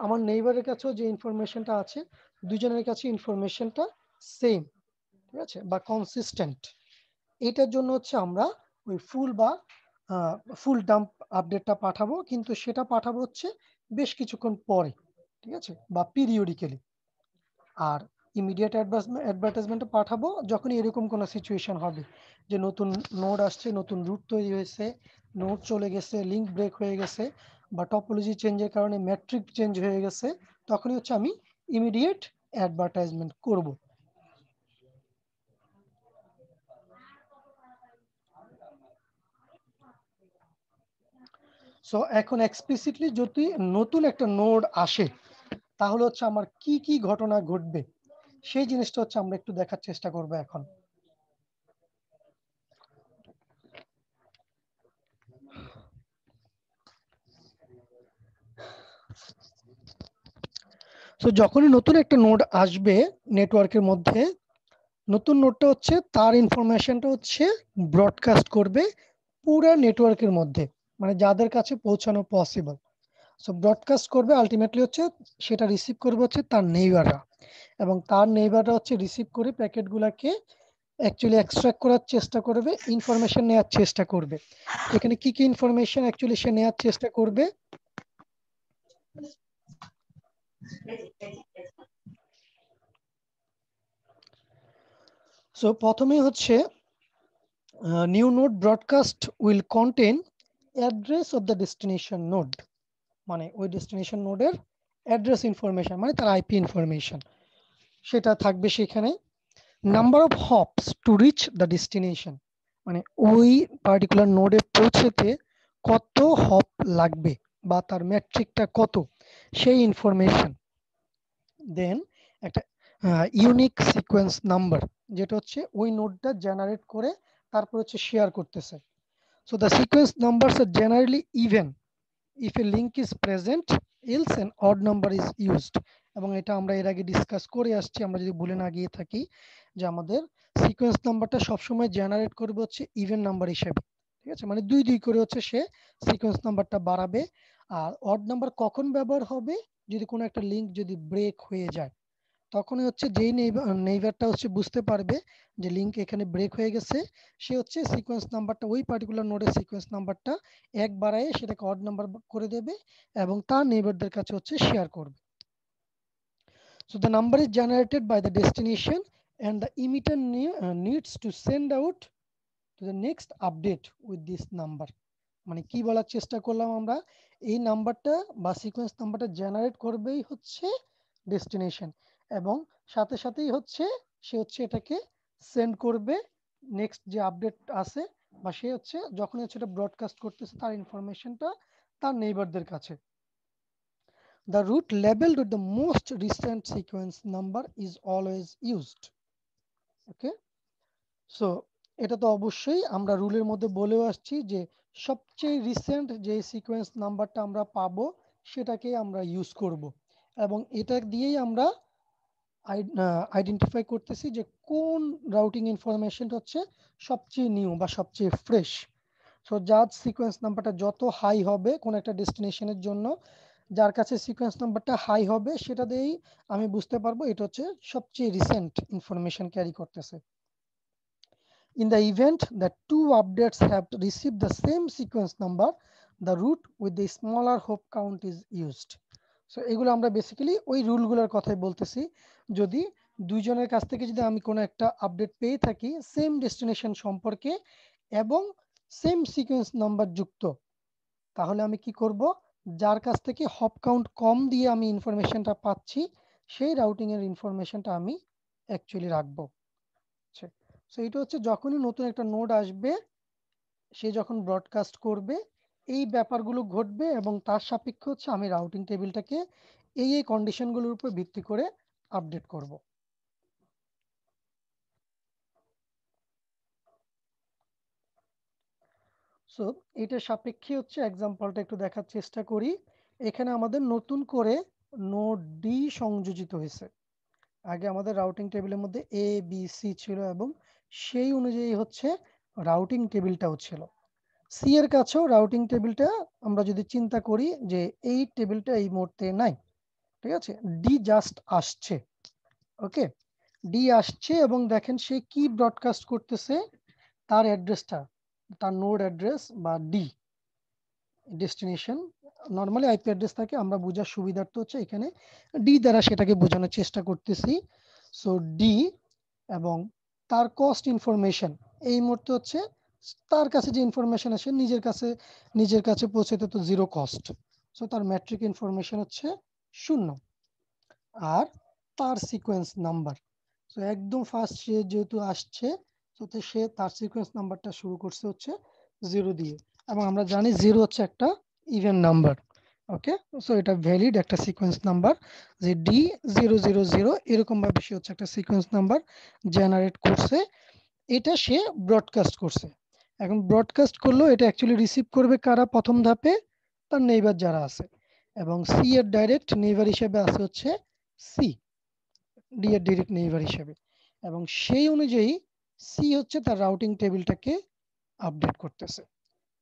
আমার নেইবারের কাছেও যে ইনফরমেশনটা আছে, দুজনের কাছে ইনফরমেশনটা সেম, ঠিক আছে, বা কনসিস্টেন্ট। এটার জন্য হচ্ছে আমরা ওই ফুল ডাম্প আপডেটটা পাঠাবো, কিন্তু সেটা পাঠাবো হচ্ছে বেশ কিছুক্ষণ পরে। ঠিক আছে, বা পিরিয়ডিক্যালি। আর ইমিডিয়েট অ্যাডভার্টাইজমেন্ট পাঠাবো যখন এরকম কোনো সিচুয়েশন হবে যে নতুন নোড আসছে, নতুন রুট তৈরি হয়েছে, নোড চলে গেছে, লিঙ্ক ব্রেক হয়ে গেছে, বা টপোলজি চেঞ্জের কারণে ম্যাট্রিক চেঞ্জ হয়ে গেছে, তখনই হচ্ছে আমি ইমিডিয়েট অ্যাডভার্টাইজমেন্ট করব। সো এখন এক্সপ্লিসিটলি যদি নতুন একটা নোড আসে, তাহলে হচ্ছে আমার কি কি ঘটনা ঘটবে সেই জিনিসটা হচ্ছে আমরা একটু দেখার চেষ্টা করব এখন। সো যখনই নতুন একটা নোড আসবে নেটওয়ার্কের মধ্যে, নতুন নোডটা হচ্ছে তার ইনফরমেশনটা হচ্ছে ব্রডকাস্ট করবে পুরো নেটওয়ার্কের মধ্যে, মানে যাদের কাছে পৌঁছানো পসিবল। সো ব্রডকাস্ট করবে আলটিমেটলি হচ্ছে সেটা রিসিভ করবে হচ্ছে তার নেইবাররা, এবং তার নেইবাররা হচ্ছে রিসিভ করে প্যাকেটগুলোকে অ্যাকচুয়ালি এক্সট্রাক্ট করার চেষ্টা করবে, ইনফরমেশন নেওয়ার চেষ্টা করবে। এখানে কি কি ইনফরমেশন অ্যাকচুয়ালি সে নেওয়ার চেষ্টা করবে? সো প্রথমেই হচ্ছে new node broadcast will contain address of the destination node, মানে ওই ডেস্টিনেশন নোডের অ্যাড্রেস ইনফরমেশন, মানে তার আইপি ইনফরমেশন সেটা থাকবে সেখানে। Number of hops to reach the destination, মানে ওই পার্টিকুলার নোডে পৌঁছতে কত হপ লাগবে বা তার ম্যাট্রিকটা কত, সেই ইনফরমেশন। দেন একটা ইউনিক সিকোয়েন্স নাম্বার, যেটা হচ্ছে ওই নোডটা জেনারেট করে তারপর হচ্ছে শেয়ার করতেছে। So the sequence numbers are generally even if a link is present, else an odd number is used। এবং এটা আমরা এর আগে ডিসকাস করে আসছি, আমরা যদি ভুলে না গিয়ে থাকি, যে আমাদের সিকোয়েন্স নাম্বারটা সবসময় জেনারেট করবে হচ্ছে ইভেন নাম্বার হিসেবে, ঠিক আছে, মানে 2 করে হচ্ছে সে সিকোয়েন্স নাম্বারটা বাড়াবে। আর অড নাম্বার কখন ব্যবহার হবে? যদি কোনো একটা লিঙ্ক যদি ব্রেক হয়ে যায়, তখনই হচ্ছে যেই নেইবারটা হচ্ছে বুঝতে পারবে যে লিঙ্ক এখানে ব্রেক হয়ে গেছে, সে হচ্ছে সিকোয়েন্স নাম্বারটা, ওই পার্টিকুলার নোডের সিকোয়েন্স নাম্বারটা এক বাড়ায় সেটাকে অড নাম্বার করে দেবে এবং তার নেইবারদের কাছে হচ্ছে শেয়ার করবে। So the number is generated by the destination and the emitter needs to send out to the next update with this number। মানে কি বলার চেষ্টা করলাম আমরা, এই নাম্বারটা বা সিকোয়েন্স নাম্বারটা জেনারেট করবেই হচ্ছে ডেস্টিনেশন, এবং সাথে সাথেই হচ্ছে সে হচ্ছে এটাকে সেন্ড করবে নেক্সট যে আপডেট আছে, বা সে হচ্ছে যখন হচ্ছে এটা ব্রডকাস্ট করতেছে তার ইনফরমেশনটা তার নেইবারদের কাছে। The route labeled with the most recent sequence number is always used। Okay, so এটা তো অবশ্যই আমরা রুলের মধ্যে বলেও আসছি যে সবচেয়ে রিসেন্ট যে সিকোয়েন্স নাম্বারটা আমরা পাবো সেটাকে আমরা ইউজ করব, এবং এটা দিয়েই আমরা আইডেন্টিফাই করতেছি যে কোন রাউটিং ইনফরমেশনটা হচ্ছে সবচেয়ে নিউ বা সবচেয়ে ফ্রেশ। সো যার সিকোয়েন্স নাম্বারটা যত হাই হবে কোন একটা ডেস্টিনেশনের জন্য, যার কাছে সিকোয়েন্স নাম্বারটা হাই হবে সেটা দিয়েই আমি বুঝতে পারবো এটা হচ্ছে সবচেয়ে রিসেন্ট ইনফরমেশন ক্যারি করতেছে। In the event that two updates have received the same sequence number, the route with the smaller hop count is used। So এগুলো আমরা বেসিক্যালি ওই রুলগুলোর কথাই বলতেছি। যদি দুইজনের কাছ থেকে যদি আমি কোনো একটা আপডেট পেয়ে থাকি সেম ডেস্টিনেশন সম্পর্কে এবং সেম সিকোয়েন্স নাম্বার যুক্ত, তাহলে আমি কি করব, যার কাছ থেকে হপ কাউন্ট কম দিয়ে আমি ইনফরমেশনটা পাচ্ছি সেই রাউটিং এর ইনফরমেশনটা আমি অ্যাকচুয়ালি রাখবো। সো এটা হচ্ছে যখনই নতুন একটা নোড আসবে সে যখন ব্রডকাস্ট করবে এই ব্যাপারগুলো ঘটবে, এবং তার সাপেক্ষে হচ্ছে আমি রাউটিং টেবিলটাকে এই কন্ডিশনগুলোর উপর ভিত্তি করে আপডেট করব। সো এটার সাপেক্ষে হচ্ছে এক্সাম্পলটা একটু দেখার চেষ্টা করি। এখানে আমাদের নতুন করে নোড ডি সংযোজিত হয়েছে। আগে আমাদের রাউটিং টেবিলের মধ্যে এ বি সি ছিল এবং সেই অনুযায়ী হচ্ছে রাউটিং টেবিলটাও ছিল। সি এর কাছেও রাউটিং টেবিলটা আমরা যদি চিন্তা করি যে এই টেবিলটা এই মুহূর্তে নাই, ঠিক আছে, ডি জাস্ট আসছে। ওকে, ডি আসছে এবং দেখেন সে কি ব্রডকাস্ট করতেছে, তার অ্যাড্রেসটা, তার নোড অ্যাড্রেস বা D destination. Normally IP address থাকে, আমরা বোঝার সুবিধার্থে হচ্ছে এখানে ডি দ্বারা সেটাকে বোঝানোর চেষ্টা করতেছি। সো ডি এবং তার কস্ট ইনফরমেশন এই মুহূর্তে হচ্ছে তার কাছে যে ইনফরমেশন আছে নিজের কাছে পৌঁছাতে তো জিরো কস্ট। সো তার ম্যাট্রিক ইনফরমেশন হচ্ছে 0, আর তার সিকোয়েন্স নাম্বার, সো একদম ফার্স্ট সে যেহেতু আসছে তো সে তার সিকোয়েন্স নাম্বারটা শুরু করছে হচ্ছে 0 দিয়ে, এবং আমরা জানি 0 হচ্ছে একটা ইভেন নাম্বার। ওকে, সো এটা ভ্যালিড একটা সিকোয়েন্স নাম্বার, যে D000 এরকম ভাবে সে হচ্ছে একটা সিকোয়েন্স নাম্বার জেনারেট করছে, এটা সে ব্রডকাস্ট করছে। এখন ব্রডকাস্ট করলো, এটা অ্যাকচুয়ালি রিসিভ করবে কারা প্রথম ধাপে? তার নেইবার যারা আছে, এবং সি এর ডাইরেক্ট নেইবার হিসেবে আছে হচ্ছে সি, ডি এর ডিরেক্ট নেইবার হিসেবে, এবং সেই অনুযায়ী সি হচ্ছে তার রাউটিং টেবিলটাকে আপডেট করতেছে।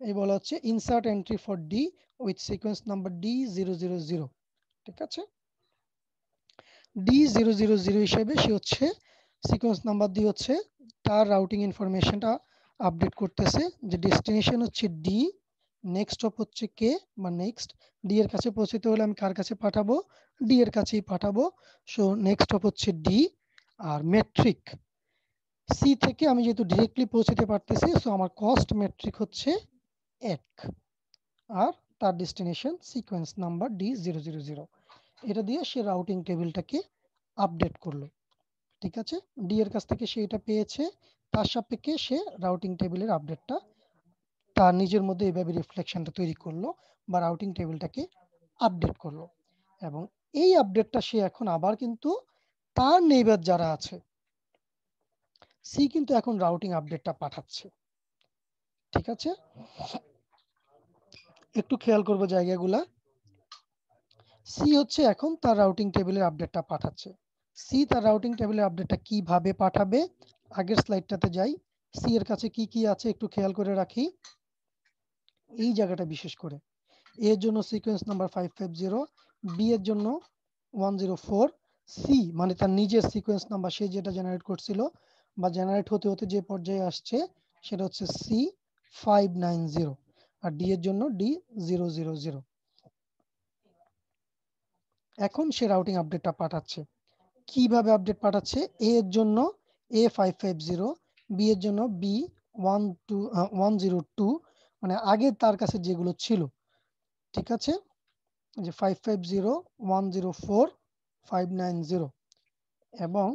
এই বলা হচ্ছে insert entry for D with sequence number D000। ঠিক আছে, D000 হিসেবে সে হচ্ছে সিকোয়েন্স নাম্বার দিয়ে হচ্ছে তার রাউটিং ইনফরমেশনটা আপডেট করতেছে, যে ডেস্টিনেশন হচ্ছে ডি, নেক্সট হপ হচ্ছে কে বা নেক্সট, ডি এর কাছে পৌঁছতে হলে আমি কার কাছে পাঠাবো, ডি এর কাছেই পাঠাবো। সো নেক্সট হপ হচ্ছে ডি, আর মেট্রিক সি থেকে আমি যেহেতু ডিরেক্টলি পৌঁছতে পারতেছি, সো আমার কস্ট মেট্রিক হচ্ছে 1, আর তার ডেস্টিনেশন সিকোয়েন্স নাম্বার D000। এটা দিয়ে সে রাউটিং টেবিলটাকে আপডেট করলো। ঠিক আছে, ডি এর কাছ থেকে সে এটা পেয়েছে, তার সাপেক্ষে সে রাউটিং টেবিলের আপডেটটা তার নিজের মধ্যে এইভাবে রিফ্লেকশনটা তৈরি করলো বা রাউটিং টেবিলটাকে আপডেট করলো। এবং এই আপডেটটা সে এখন আবার কিন্তু তার নেইবার যারা আছে, সি কিন্তু এখন রাউটিং আপডেটটা পাঠাচ্ছে। ঠিক আছে, একটু খেয়াল করবো জায়গাগুলা। সি হচ্ছে এখন তার রাউটিং টেবিলের আপডেটটা পাঠাচ্ছে। সি তার রাউটিং টেবিলের আপডেটটা কিভাবে পাঠাবে, আগের স্লাইডটাতে যাই। সি এর কাছে কি কি আছে একটু খেয়াল করে রাখি, এই জায়গাটা বিশেষ করে। এ এর জন্য সিকোয়েন্স নাম্বার 550, বি এর জন্য 104, সি মানে তার নিজের সিকোয়েন্স নাম্বার সে যেটা জেনারেট করছিল বা জেনারেট হতে হতে যে পর্যায়ে আসছে সেটা হচ্ছে সি 590, আর ডি এর জন্য D000। এখন সে রাউটিং আপডেটটা পাঠাচ্ছে। কিভাবে আপডেট পাঠাচ্ছে, এ এর জন্য A550, বি এর জন্য B102, মানে আগে তার কাছে যেগুলো ছিল। ঠিক আছে, যে 550, 104, 590, এবং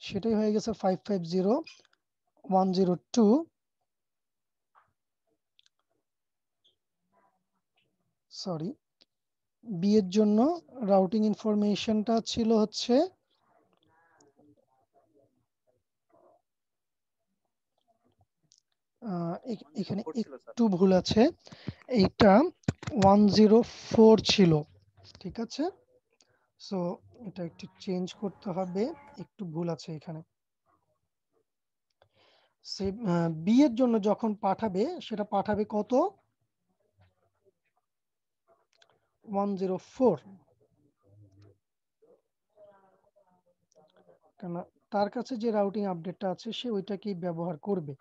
সেটাই হয়ে গেছে 550, 102, সরি, বি এর জন্য রাউটিং ইনফরমেশনটা ছিল হচ্ছে এখানে একটু ভুল আছে, এইটা 104 ছিল। ঠিক আছে, সো এটা একটু চেঞ্জ করতে হবে, একটু ভুল আছে এখানে। সে বি এর জন্য যখন পাঠাবে সেটা পাঠাবে কত, 104, কেন তার কাছে যে রাউটিং আপডেটটা আছে সে ওইটাকেই ব্যবহার করবে।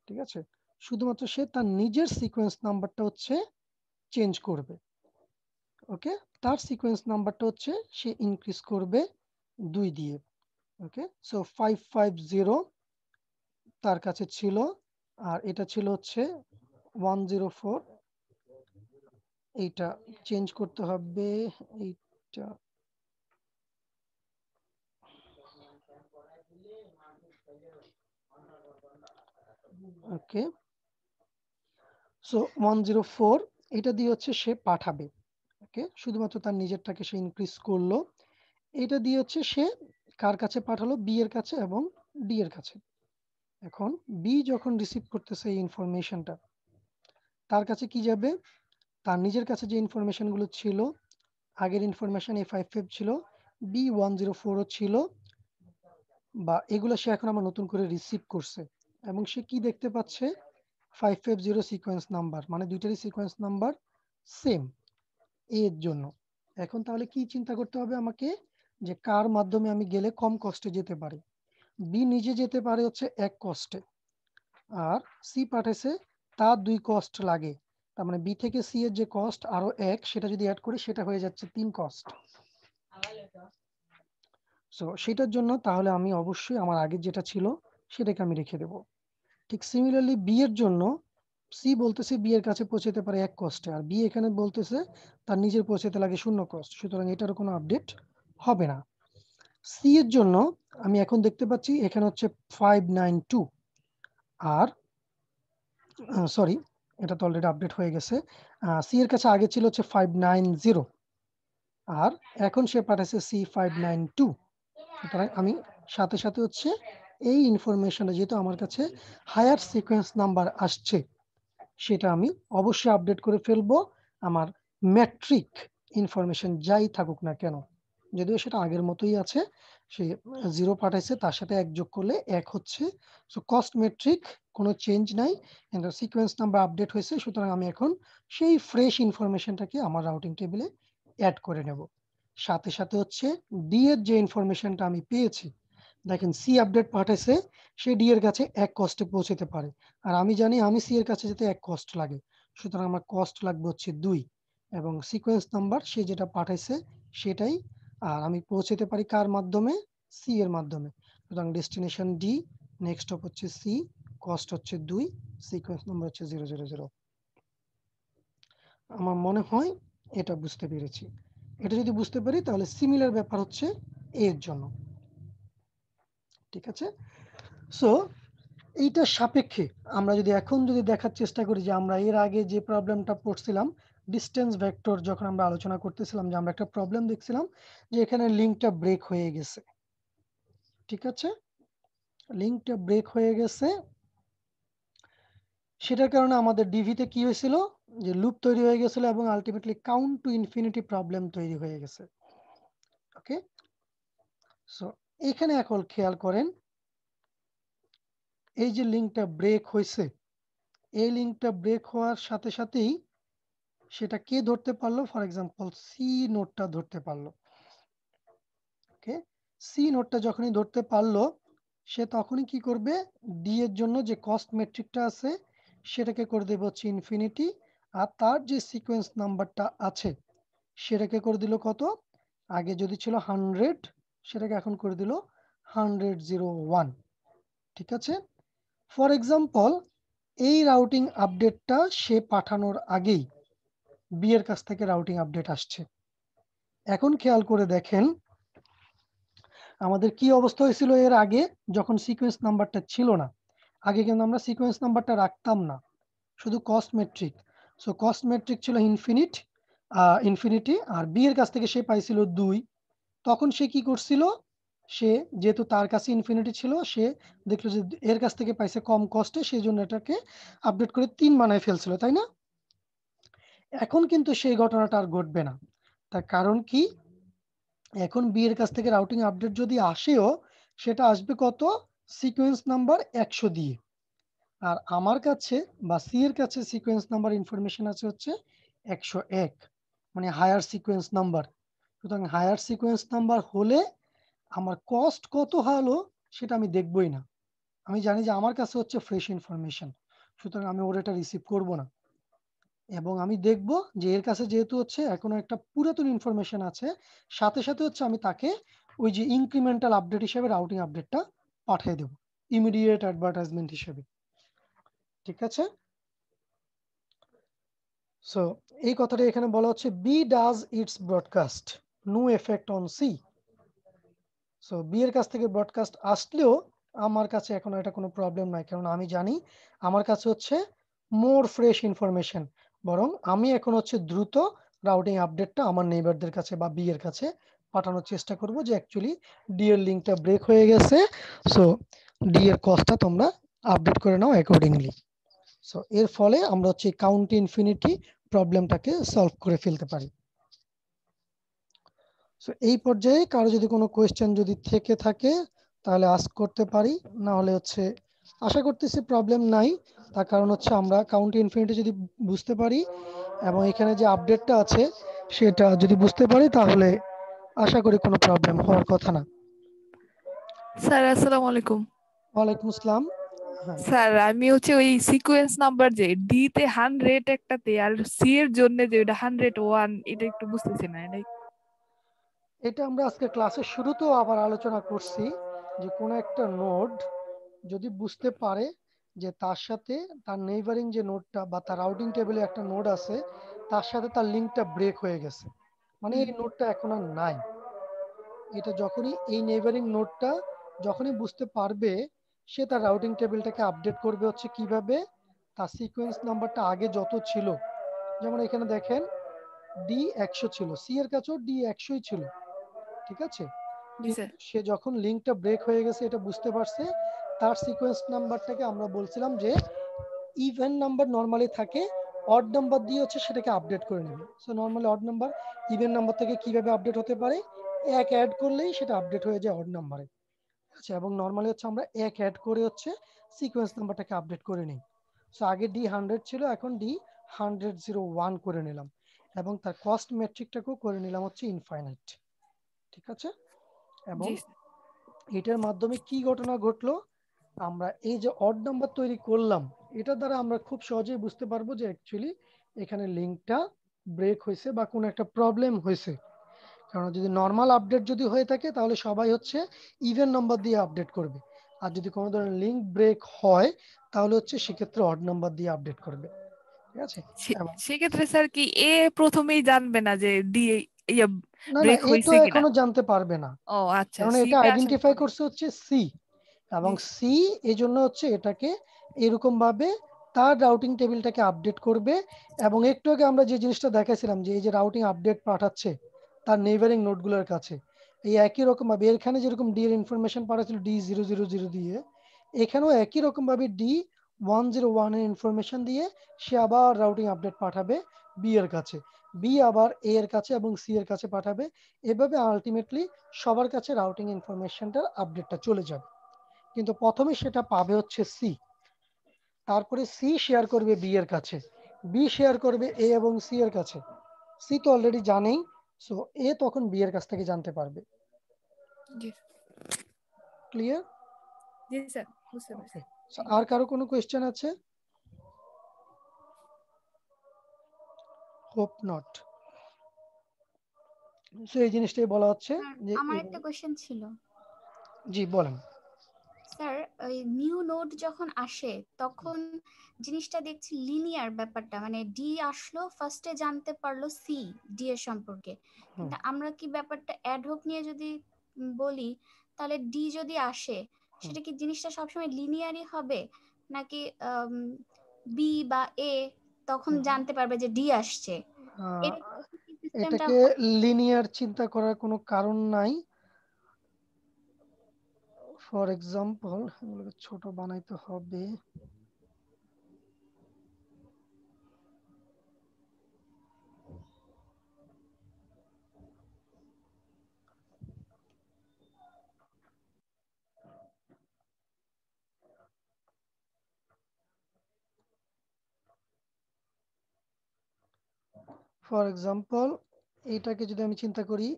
ঠিক আছে, শুধুমাত্র সে তার নিজের সিকোয়েন্স নাম্বারটা হচ্ছে চেঞ্জ করবে। ওকে, তার সিকোয়েন্স নাম্বারটা হচ্ছে সে ইনক্রিজ করবে 2 দিয়ে। ওকে, সো 550 তার কাছে ছিল, আর এটা ছিল হচ্ছে 104, এইটা চেঞ্জ করতে হবে, এইটা ওকে। সো 104 এটা দিয়ে হচ্ছে সে পাঠাবে। ওকে, শুধুমাত্র তার নিজেরটাকে সে ইনক্রিজ করলো। এটা দিয়ে হচ্ছে সে কার কাছে পাঠালো, বি এর কাছে এবং ডি এর কাছে। এখন বি যখন রিসিভ করতেছে এই ইনফরমেশনটা, তার কাছে কি যাবে, তার নিজের কাছে যে ইনফরমেশনগুলো ছিল, আগের ইনফরমেশন A55 ছিল, B104 ছিল, বা এগুলো সে এখন আমার নতুন করে রিসিভ করছে, এবং সে কি দেখতে পাচ্ছে, 550 সিকোয়েন্স নাম্বার, মানে দুইটারই সিকোয়েন্স নাম্বার সেম এ এর জন্য। এখন তাহলে কি চিন্তা করতে হবে আমাকে, যে কার মাধ্যমে আমি গেলে কম কষ্টে যেতে পারি। বি নিজে যেতে পারে হচ্ছে 1 কষ্টে, আর সি পাঠাইছে তার 2 কষ্ট লাগে, তার মানে বি থেকে সি এর যে কস্ট আরো 1, সেটা যদি অ্যাড করি সেটা হয়ে যাচ্ছে 3 কষ্ট। সো সেটার জন্য তাহলে আমি অবশ্যই আমার আগে যেটা ছিল সেটাকে আমি রেখে দেব। ঠিক সিমিলারলি বি এর জন্য সি বলতেছে বি এর কাছে পৌঁছাতে পারে 1 কষ্টে, আর বি এখানে বলতেছে তার নিজের পৌঁছাতে লাগে 0 কষ্ট, সুতরাং এটার কোনো আপডেট হবে না। সি এর জন্য আমি এখন দেখতে পাচ্ছি এখানে হচ্ছে 592, আর সরি, এটা তো অলরেডি আপডেট হয়ে গেছে। সি এর কাছে আগে ছিল হচ্ছে 590, আর এখন সে পাঠাচ্ছে C592। সুতরাং আমি সাথে সাথে হচ্ছে এই ইনফরমেশনটা, যেহেতু আমার কাছে হায়ার সিকোয়েন্স নাম্বার আসছে, সেটা আমি অবশ্যই আপডেট করে ফেলবো, আমার ম্যাট্রিক ইনফরমেশন যাই থাকুক না কেন। যদিও সেটা আগের মতোই আছে, সে 0 পাঠাইছে, তার সাথে 1 যোগ করলে 1 হচ্ছে। সো কস্ট মেট্রিক কোনো চেঞ্জ নাই, কিন্তু সিকোয়েন্স নাম্বার আপডেট হয়েছে, সুতরাং আমি এখন সেই ফ্রেশ ইনফরমেশনটাকে আমার রাউটিং টেবিলে অ্যাড করে নেব। সাথে সাথে হচ্ছে ডি এর যে ইনফরমেশনটা আমি পেয়েছি, দেখেন সি আপডেট পাঠাইছে, সে ডি এর কাছে 1 কস্টে পৌঁছতে পারে, আর আমি জানি আমি সি এর কাছে যেতে 1 কস্ট লাগে, সুতরাং আমার কস্ট লাগবে হচ্ছে 2, এবং সিকোয়েন্স নাম্বার সে যেটা পাঠাইছে সেটাই, আর আমি পৌঁছতে পারি কার মাধ্যমে, সি এর মাধ্যমে, সুতরাং ডেস্টিনেশন ডি, নেক্সট স্টপ হচ্ছে সি, কস্ট হচ্ছে 2, সিকোয়েন্স নাম্বার হচ্ছে 000। আমার মনে হয় এটা বুঝতে পেরেছি। এটা যদি বুঝতে পারি তাহলে সিমিলার ব্যাপার হচ্ছে এর জন্য, ঠিক আছে। সো এইটার সাপেক্ষে আমরা যদি এখন যদি দেখার চেষ্টা করি যে আমরা এর আগে যে প্রবলেমটা পড়ছিলাম ডিসটেন্স ভেক্টর, যখন আমরা আলোচনা করতেছিলাম যে আমরা একটা প্রবলেম দেখছিলাম যে এখানে লিঙ্কটা ব্রেক হয়ে গেছে, ঠিক আছে, লিঙ্কটা ব্রেক হয়ে গেছে, সেটার কারণে আমাদের ডিভিতে কি হয়েছিল যে লুপ তৈরি হয়ে গেছিল এবং ultimately count to infinity problem তৈরি হয়ে গেছে। ওকে, সো এখানে এখন খেয়াল করেন এই যে লিঙ্কটা ব্রেক হয়েছে, এই লিঙ্কটা ব্রেক হওয়ার সাথে সাথেই সেটা কে ধরতে পারলো, ফর এক্সাম্পল সি নোটটা ধরতে পারলো। ওকে, সি নোটটা যখনই ধরতে পারলো সে তখনই কি করবে, ডি এর জন্য যে কস্ট মেট্রিকটা আছে সেটাকে করে দেবে হচ্ছে ইনফিনিটি, আর তার যে সিকোয়েন্স নাম্বারটা আছে সেটাকে করে দিল কত, আগে যদি ছিল 100 সেটাকে এখন করে দিল 100-01, ঠিক আছে। ফর এক্সাম্পল এই রাউটিং আপডেটটা সে পাঠানোর আগেই বি এর কাছ থেকে রাউটিং আপডেট আসছে। এখন খেয়াল করে দেখেন আমাদের কি অবস্থা হয়েছিল এর আগে যখন সিকোয়েন্স নাম্বারটা ছিল না। আগে কিন্তু আমরা সিকোয়েন্স নাম্বারটা রাখতাম না, শুধু cost metric. So cost metric ছিল ইনফিনিটি, আর বি এর কাছ থেকে সে পাইছিল 2। তখন সে কি করছিল, সে যেহেতু তার কাছে ইনফিনিটি ছিল, সে দেখলো যে এর কাছ থেকে পাইছে কম কস্টে, সেই জন্য এটাকে আপডেট করে 3 বানায় ফেলছিল, তাই না। এখন কিন্তু সেই ঘটনাটা আর ঘটবে না। তার কারণ কি, এখন বি এর কাছ থেকে রাউটিং আপডেট যদি আসেও সেটা আসবে কত, সিকোয়েন্স নাম্বার 100 দিয়ে, আর আমার কাছে বা সি এর কাছে সিকোয়েন্স নাম্বার ইনফরমেশন আছে হচ্ছে 101, মানে হায়ার সিকোয়েন্স নাম্বার। সুতরাং হায়ার সিকোয়েন্স নাম্বার হলে আমার কস্ট কত হলো সেটা আমি দেখবই না, আমি জানি যে আমার কাছে হচ্ছে ফ্রেশ ইনফরমেশন, সুতরাং আমি ওর এটা রিসিভ করব না, এবং আমি দেখব যে এর কাছে যেহেতু হচ্ছে এখনো একটা পুরাতন ইনফরমেশন আছে, সাথে সাথে হচ্ছে আমি তাকে ওই যে ইনক্রিমেন্টাল আপডেট হিসেবে রাউটিং আপডেটটা পাঠিয়ে দেব ইমিডিয়েট অ্যাডভার্টাইজমেন্ট হিসেবে, ঠিক আছে। সো এই কথাটা এখানে বলা হচ্ছে B does its broadcast, no effect on C. So B এর কাছ থেকে ব্রডকাস্ট আসলেও আমার কাছে এখন এটা কোনো প্রবলেম নাই, কারণ আমি জানি আমার কাছে হচ্ছে মোর ফ্রেশ ইনফরমেশন, বরং আমি এখন হচ্ছে দ্রুত রাউটিং আপডেটটা আমার নেইবারদের কাছে বা বি এর কাছে পাঠানোর চেষ্টা করব যে অ্যাকচুয়ালি ডি এর লিঙ্কটা ব্রেক হয়ে গেছে, সো ডি এর কস্টটা তোমরা আপডেট করে নাও অ্যাকর্ডিংলি। সো এর ফলে আমরা হচ্ছে কাউন্ট ইনফিনিটি প্রবলেমটাকে সলভ করে ফেলতে পারি। সো এই পর্যায়ে কারো যদি কোনো কোয়েশ্চেন যদি থেকে থাকে তাহলে আস্ক করতে পারি, না হলে হচ্ছে আশা করতেছি প্রবলেম নাই, তার কারণ হচ্ছে আমরা কাউন্ট ইনফিনিটি যদি বুঝতে পারি এবং এখানে যে আপডেটটা আছে সেটা যদি বুঝতে পারি তাহলে আশা করি কোনো প্রবলেম হওয়ার কথা না। স্যার আসসালামু আলাইকুম। ওয়ালাইকুম আসসালাম। হ্যাঁ, স্যার আমি হচ্ছে ওই সিকোয়েন্স নাম্বার যে ডি তে 100 একটাতে আর সি এর জন্য যে ওটা 101 এটা একটু বুঝতেছি না এটাই। এটা আমরা আজকে ক্লাসের শুরুতেও আবার আলোচনা করছি যে কোনো একটা নোড যদি বুঝতে পারে যে তার সাথে তার নেইবারিং যে নোডটা বা তার রাউটিং টেবিলে একটা নোড আছে তার সাথে তার লিঙ্কটা ব্রেক হয়ে গেছে, মানে এই নোডটা এখন আর নাই, এটা যখনই এই নেইবারিং নোডটা যখনই বুঝতে পারবে সে তার রাউটিং টেবিলটাকে আপডেট করবে হচ্ছে কিভাবে, তার সিকোয়েন্স নাম্বারটা আগে যত ছিল, যেমন এখানে দেখেন ডি 100 ছিল, সি এর কাছেও ডি 100ই ছিল, ঠিক আছে, জি কিন্তু স্যার। সে যখন লিঙ্কটা ব্রেক হয়ে গেছে এটা বুঝতে পারছে, তার সিকোয়েন্স নাম্বারটাকে আমরা বলছিলাম যে ইভেন নাম্বার নরমালি থাকে, অড নাম্বার দিয়ে হচ্ছে সেটাকে আপডেট করে নেবে। So normally odd number even number থেকে কিভাবে আপডেট হতে পারে, এক অ্যাড করলেই সেটা আপডেট হয়ে যায় অড নাম্বারে। আচ্ছা, এবং নর্মালি হচ্ছে আমরা এক অ্যাড করে হচ্ছে সিকোয়েন্স নাম্বারটাকে আপডেট করে নিই। সো আগে D100 ছিল, এখন D100 করে নিলাম, এবং তার কস্ট মেট্রিকটাকেও করে নিলাম হচ্ছে ইনফাইনাইট। ঠিক আছে, এবং জি এটার মাধ্যমে কি ঘটনা ঘটলো, আমরা এই যে অড নাম্বার তৈরি করলাম, এটার দ্বারা আমরা খুব সহজেই বুঝতে পারবো যে অ্যাকচুয়ালি এখানে লিঙ্কটা ব্রেক হয়েছে বা কোনো একটা প্রবলেম হয়েছে। কারণ যদি নর্মাল আপডেট যদি হয়ে থাকে তাহলে সবাই হচ্ছে ইভেন নাম্বার দিয়ে আপডেট করবে, আর যদি কোনো ধরনের লিঙ্ক ব্রেক হয় তাহলে হচ্ছে সেক্ষেত্রে অড নাম্বার দিয়ে আপডেট করবে। ঠিক আছে, এবং সেক্ষেত্রে স্যার কি এ প্রথমেই জানবে না যে ডি ইয়া না না, ব্রেক এ তো হয়েছে কিনা? এখনো জানতে পারবে না, ও আচ্ছা, কারণ এটা সিটা আসার আইডেন্টিফাই পরে। করছে হচ্ছে সি, এবং জি সি এই জন্য হচ্ছে এটাকে এরকম ভাবে তার রাউটিং টেবিলটাকে আপডেট করবে। এবং একটু আগে আমরা যে জিনিসটা দেখাইছিলাম যে এই যে রাউটিং আপডেট পাঠাচ্ছে তার নেইবারিং নোডগুলোর কাছে, এই একই রকম ভাবে এখানে যেরকম ডি এর ইনফরমেশন পাঠাচ্ছিল D000 দিয়ে, এখানেও একই রকম ভাবে D101 এর ইনফরমেশন দিয়ে সে আবার রাউটিং আপডেট পাঠাবে বি এর কাছে, বি আবার এ এর কাছে এবং সি এর কাছে পাঠাবে। এভাবে আলটিমেটলি সবার কাছে রাউটিং ইনফরমেশনটার আপডেটটা চলে যাবে। কিন্তু প্রথমে সেটা পাবে হচ্ছে সি, তারপরে সি শেয়ার করবে বি এর কাছে, বি শেয়ার করবে এ এবং সি এর কাছে। সি তো অলরেডি জানেই, সো এ তখন বি এর কাছ থেকে জানতে পারবে। জি ক্লিয়ার? জি স্যার, বুঝতে পারছি। ওকে, সো আর কারো কোনো কোয়েশ্চেন আছে? Hope not. সো এই জিনিসটাই বলা হচ্ছে যে আমার একটা কোশ্চেন ছিল জি বলেন। স্যার। ওই নিউ নোড যখন আসে তখন জিনিসটা দেখছি লিনিয়ার ব্যাপারটা, মানে ডি আসলো ফার্স্টে জানতে পারলো সি ডি এর সম্পর্কে, কিন্তু আমরা কি ব্যাপারটা অ্যাডহক নিয়ে যদি বলি, তাহলে ডি যদি আসে সেটা কি জিনিসটা সবসময় লিনিয়ারই হবে, নাকি বি বা এ তখন জানতে পারবে যে ডি আসছে? সিস্টেমটা এটাকে লিনিয়ার চিন্তা করার কোনো কারণ নাই। ফর এক্সাম্পল এগুলোকে ছোট বানাইতে হবে। ফর এক্সাম্পল এটাকে যদি আমি চিন্তা করি,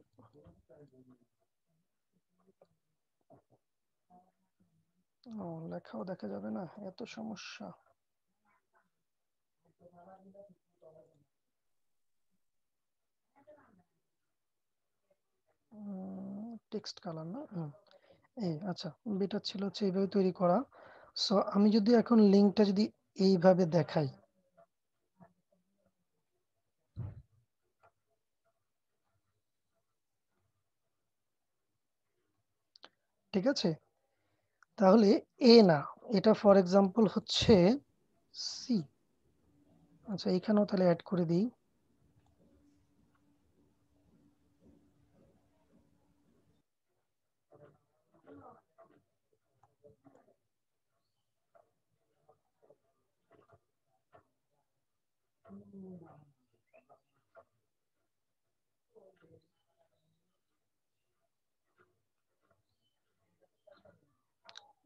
লেখাও দেখা যাবে না, এত সমস্যা। টেক্সট কালার না, এই আচ্ছা, বেটা ছিল হচ্ছে এইভাবে তৈরি করা। সো আমি যদি এখন লিঙ্কটা যদি এইভাবে দেখাই, ঠিক আছে, তাহলে এ না, এটা ফর এক্সাম্পল হচ্ছে সি। আচ্ছা এখানেও তাহলে অ্যাড করে দিই।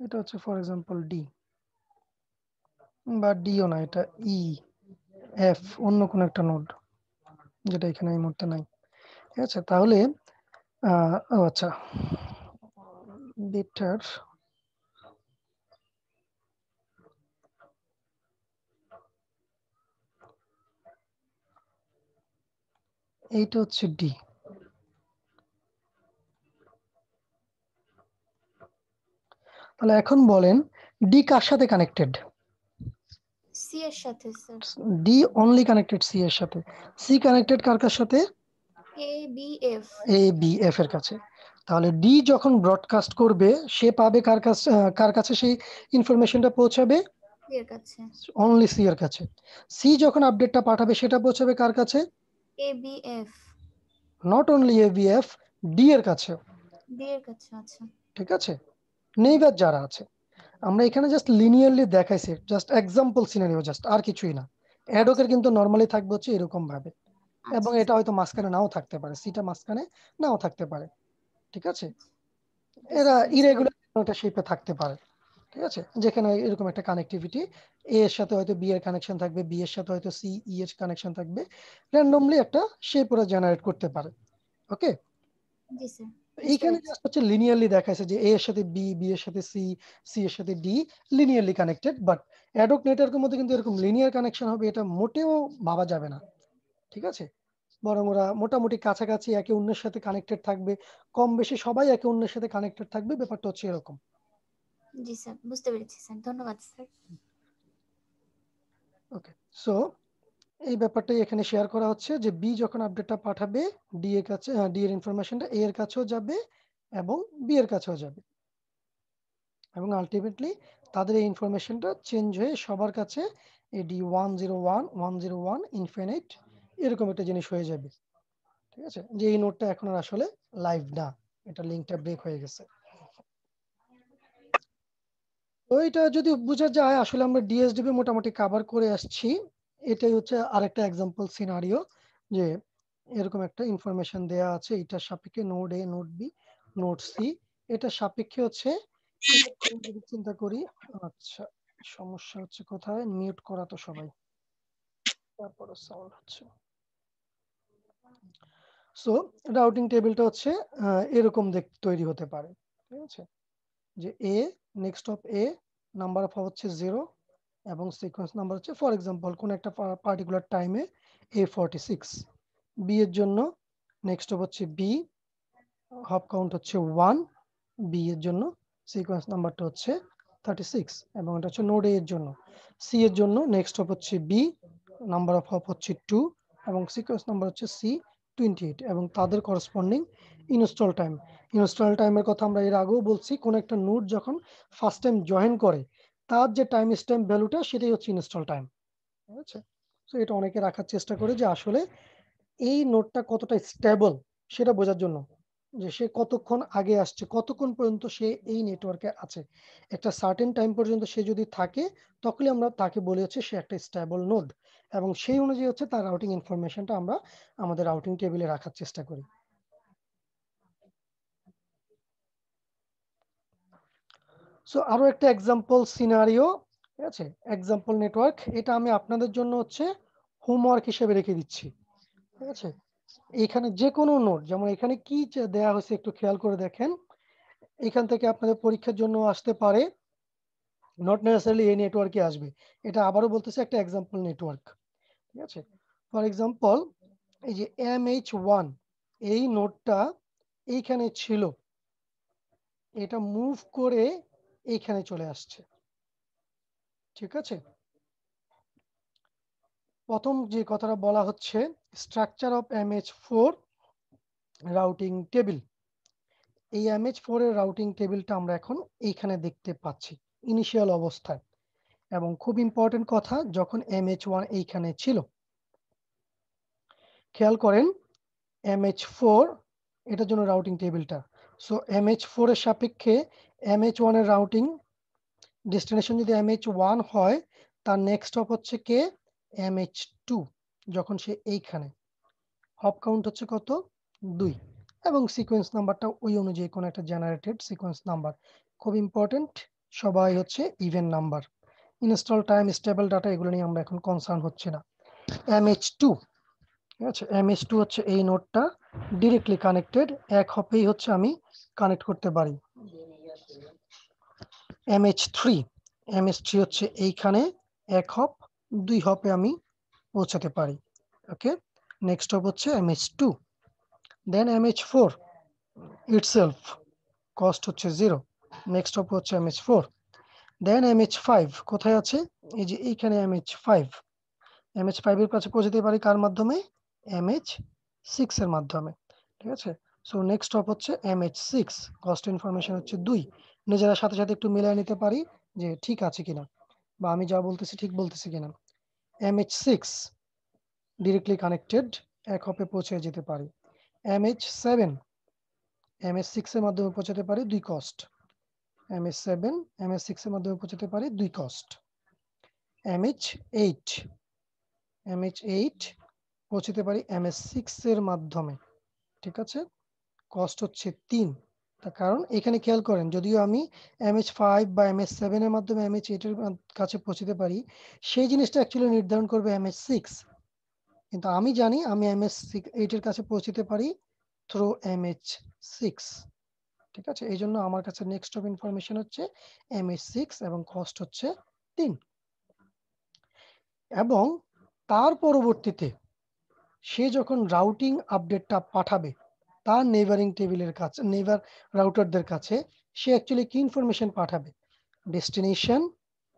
এটা হচ্ছে ফর এক্সাম্পল ডি, বা ডিও না, এটা ই এফ, অন্য কোন একটা নোড যেটা এখানে এই মুহূর্তে নাই। ঠিক আছে, তাহলে আচ্ছা বেটার এইটা হচ্ছে ডি। তাহলে এখন বলেন ডি কার সাথে কানেক্টেড? সি এর সাথে sir. D only connected C এর সাথে। সি কানেক্টেড কার কার সাথে? A B F. A B F এর কাছে। তাহলে ডি যখন ব্রডকাস্ট করবে সে পাবে কার কাছে সেই ইনফরমেশনটা পৌঁছাবে? সি এর কাছে। অনলি সি এর কাছে। সি যখন আপডেটটা পাঠাবে সেটা পৌঁছাবে কার কাছে? A B F. Not only A B F, D এর কাছে। ডি এর কাছে। আচ্ছা ঠিক আছে, নেইবার যারা আছে, আমরা এখানে জাস্ট লিনিয়ারলি দেখাইছি, জাস্ট এক্সাম্পল সিনারিও, জাস্ট আর কিছুই না। অ্যাডকের কিন্তু নরমালি থাকবে হচ্ছে এরকম ভাবে, এবং আচ্ছা এটা হয়তো মাঝখানে নাও থাকতে পারে, সিটা মাঝখানে নাও থাকতে পারে। ঠিক আছে, এরা ইরেগুলার শেপে থাকতে পারে, ঠিক আছে, যেখানে এরকম একটা কানেক্টিভিটি এ এর সাথে হয়তো বি এর কানেকশন থাকবে, বি এর সাথে হয়তো সি ই এর কানেকশন থাকবে, র্যান্ডমলি একটা শেপ ওরা জেনারেট করতে পারে। ওকে, জি স্যার, এইখানে জাস্ট হচ্ছে লিনিয়ারলি দেখাইছে যে এ এর সাথে বি, বি এর সাথে সি, সি এর সাথে D linearly connected, but ad hoc নেটওয়ার্কের মধ্যে কিন্তু এরকম লিনিয়ার কানেকশন হবে এটা মোটেও ভাবা যাবে না, ঠিক আছে, বরং ওরা মোটামুটি কাছাকাছি একে অন্যের সাথে কানেক্টেড থাকবে, কম বেশি সবাই একে অন্যের সাথে কানেক্টেড থাকবে, ব্যাপারটা হচ্ছে এরকম। জি স্যার, বুঝতে পেরেছি স্যার, ধন্যবাদ স্যার। ওকে, সো এই ব্যাপারটাই এখানে শেয়ার করা হচ্ছে যে বি যখন আপডেটটা পাঠাবে ডি এর কাছে, ডি এর ইনফরমেশনটা এ এর কাছেও যাবে এবং বি এর কাছেও যাবে, এবং আলটিমেটলি তাদের এই ইনফরমেশনটা চেঞ্জ হয়ে সবার কাছে এডি 101 ইনফিনিট এরকম একটা জিনিস হয়ে যাবে, ঠিক আছে, যে এই নোটটা এখন আর আসলে লাইভ না, এটা লিংকটা ব্রেক হয়ে গেছে। তো এটা যদি বোঝা যায় আসলে আমরা ডিএসডিবি মোটামুটি কভার করে আসছি, এটাই হচ্ছে আরেকটা এক্সাম্পল সিনারিও যে এরকম একটা ইনফরমেশন দেয়া আছে, এটার সাপেক্ষে নোড এ, নোড বি, নোড সি, এটা সাপেক্ষে হচ্ছে যদি চিন্তা করি। আচ্ছা, সমস্যা হচ্ছে কোথায়, মিউট করা তো সবাই, তারপরে সাউন্ড হচ্ছে। সো রাউটিং টেবিলটা হচ্ছে এরকম তৈরি হতে পারে, ঠিক আছে, যে A next of A number of হচ্ছে 0 এবং সিকোয়েন্স নাম্বার হচ্ছে ফর এক্সাম্পল কোন একটা পার্টিকুলার টাইমে A46, বি এর জন্য নেক্সট অফ হচ্ছে বি, হপ কাউন্ট হচ্ছে 1, বি এর জন্য সিকোয়েন্স নাম্বারটা হচ্ছে 36 এবং এটা হচ্ছে নোড এ এর জন্য, সি এর জন্য নেক্সট হপ হচ্ছে বি, নাম্বার অফ হপ হচ্ছে 2 এবং সিকোয়েন্স নাম্বার হচ্ছে সি 28 এবং তাদের করসপন্ডিং ইনস্টল টাইম। ইনস্টল টাইমের কথা আমরা এর আগেও বলছি, কোন একটা নোড যখন ফার্স্ট টাইম জয়েন করে তার যে টাইম স্ট্যাম্প ভ্যালুটা সেটাই হচ্ছে ইনস্টল টাইম, ঠিক আছে। সো এটা অনেকে রাখার চেষ্টা করে যে আসলে এই নোডটা কতটা স্টেবল সেটা বোঝার জন্য, যে সে কতক্ষণ আগে আসছে, কতক্ষণ পর্যন্ত সে এই নেটওয়ার্কে আছে, একটা সার্টেন টাইম পর্যন্ত সে যদি থাকে তখনই আমরা তাকে বলে হচ্ছে সে একটা স্টেবল নোড, এবং সেই অনুযায়ী হচ্ছে তার রাউটিং ইনফরমেশনটা আমরা আমাদের রাউটিং টেবিলে রাখার চেষ্টা করি। সো আরো একটা এক্সাম্পল সিনারিও, ঠিক আছে, এক্সাম্পল নেটওয়ার্ক, এটা আমি আপনাদের জন্য হচ্ছে হোমওয়ার্ক হিসেবে রেখে দিচ্ছি, ঠিক আছে। এখানে যে কোনো নোড, যেমন এখানে কি দেয়া হয়েছে একটু খেয়াল করে দেখেন, এখান থেকে আপনাদের পরীক্ষার জন্য আসতে পারে, নট নেসেসারিলি এই নেটওয়ার্কে আসবে, এটা আবারও বলতেছে একটা এক্সাম্পল নেটওয়ার্ক, ঠিক আছে। ফর এক্সাম্পল এই যে MH1 এই নোডটা এইখানে ছিল, এটা মুভ করে এইখানে চলে আসছে, ঠিক আছে। প্রথম যে কথাটা বলা হচ্ছে structure of MH4 routing table, এই MH4 এর রাউটিং টেবিলটা আমরা এখন এইখানে দেখতে পাচ্ছি ইনিশিয়াল অবস্থায়, এবং খুব ইম্পর্টেন্ট কথা, যখন MH1 এইখানে ছিল, খেয়াল করেন MH4 এটার জন্য রাউটিং টেবিলটা, সো MH4 এর সাপেক্ষে MH1 এর রাউটিং ডেস্টিনেশন যদি MH1 হয়, তার নেক্সট হপ হচ্ছে কে MH2, যখন সে এইখানে, হপ কাউন্ট হচ্ছে কত 2 এবং সিকোয়েন্স নাম্বারটা ওই অনুযায়ী কোন একটা জেনারেটেড সিকোয়েন্স নাম্বার, খুব ইম্পর্টেন্ট, সবাই হচ্ছে even number. Install time, stable data এগুলো নিয়ে আমরা এখন কনসার্ন হচ্ছে না। MH2, ঠিক আছে, MH2 হচ্ছে এই নোডটা ডিরেক্টলি কানেক্টেড, এক হপেই হচ্ছে আমি কানেক্ট করতে পারি। MH3 হচ্ছে এইখানে এক হপ, 2 হপে আমি পৌঁছাতে পারি। ওকে, নেক্সট হপ হচ্ছে MH2, দেন MH4 itself কস্ট হচ্ছে 0, নেক্সট হপ হচ্ছে MH4, দেন MH5 কোথায় আছে, এই যে এইখানে MH5 এর কাছে পৌঁছাতে পারি কার মাধ্যমে, MH6 এর মাধ্যমে, ঠিক আছে। সো নেক্সট হপ হচ্ছে MH6, কস্ট ইনফরমেশন হচ্ছে 2, নিজেরা সাথে সাথে একটু মিলিয়ে নিতে পারি যে ঠিক আছে কিনা, বা আমি যা বলতেছি ঠিক বলতেছি কিনা। MH6 ডিরেক্টলি কানেক্টেড, এক হপে পৌঁছে যেতে পারি। MH7 MH6 এর মাধ্যমে পৌঁছাতে পারি 2 কস্ট, MH6 এর মাধ্যমে পৌঁছাতে পারি 2 কস্ট। MH8 পৌঁছাতে পারি MH6 এর মাধ্যমে, ঠিক আছে, কস্ট হচ্ছে 3, তার কারণ এখানে খেয়াল করেন, যদিও আমি MH5 বা MH7 এর মাধ্যমে MH8 এর কাছে পৌঁছতে পারি, সেই জিনিসটা অ্যাকচুয়ালি নির্ধারণ করবে MH6। কিন্তু আমি জানি আমি MH8 এর কাছে পৌঁছতে পারি থ্রু MH6। ঠিক আছে, এই জন্য আমার কাছে নেক্সট অফ ইনফরমেশন হচ্ছে MH6 এবং কস্ট হচ্ছে 3। এবং তার পরবর্তীতে সে যখন রাউটিং আপডেটটা পাঠাবে তার নেইবারিং টেবিলের কাছে, নেইবার রাউটারদের কাছে, সে অ্যাকচুয়ালি কি ইনফরমেশন পাঠাবে? ডেস্টিনেশন,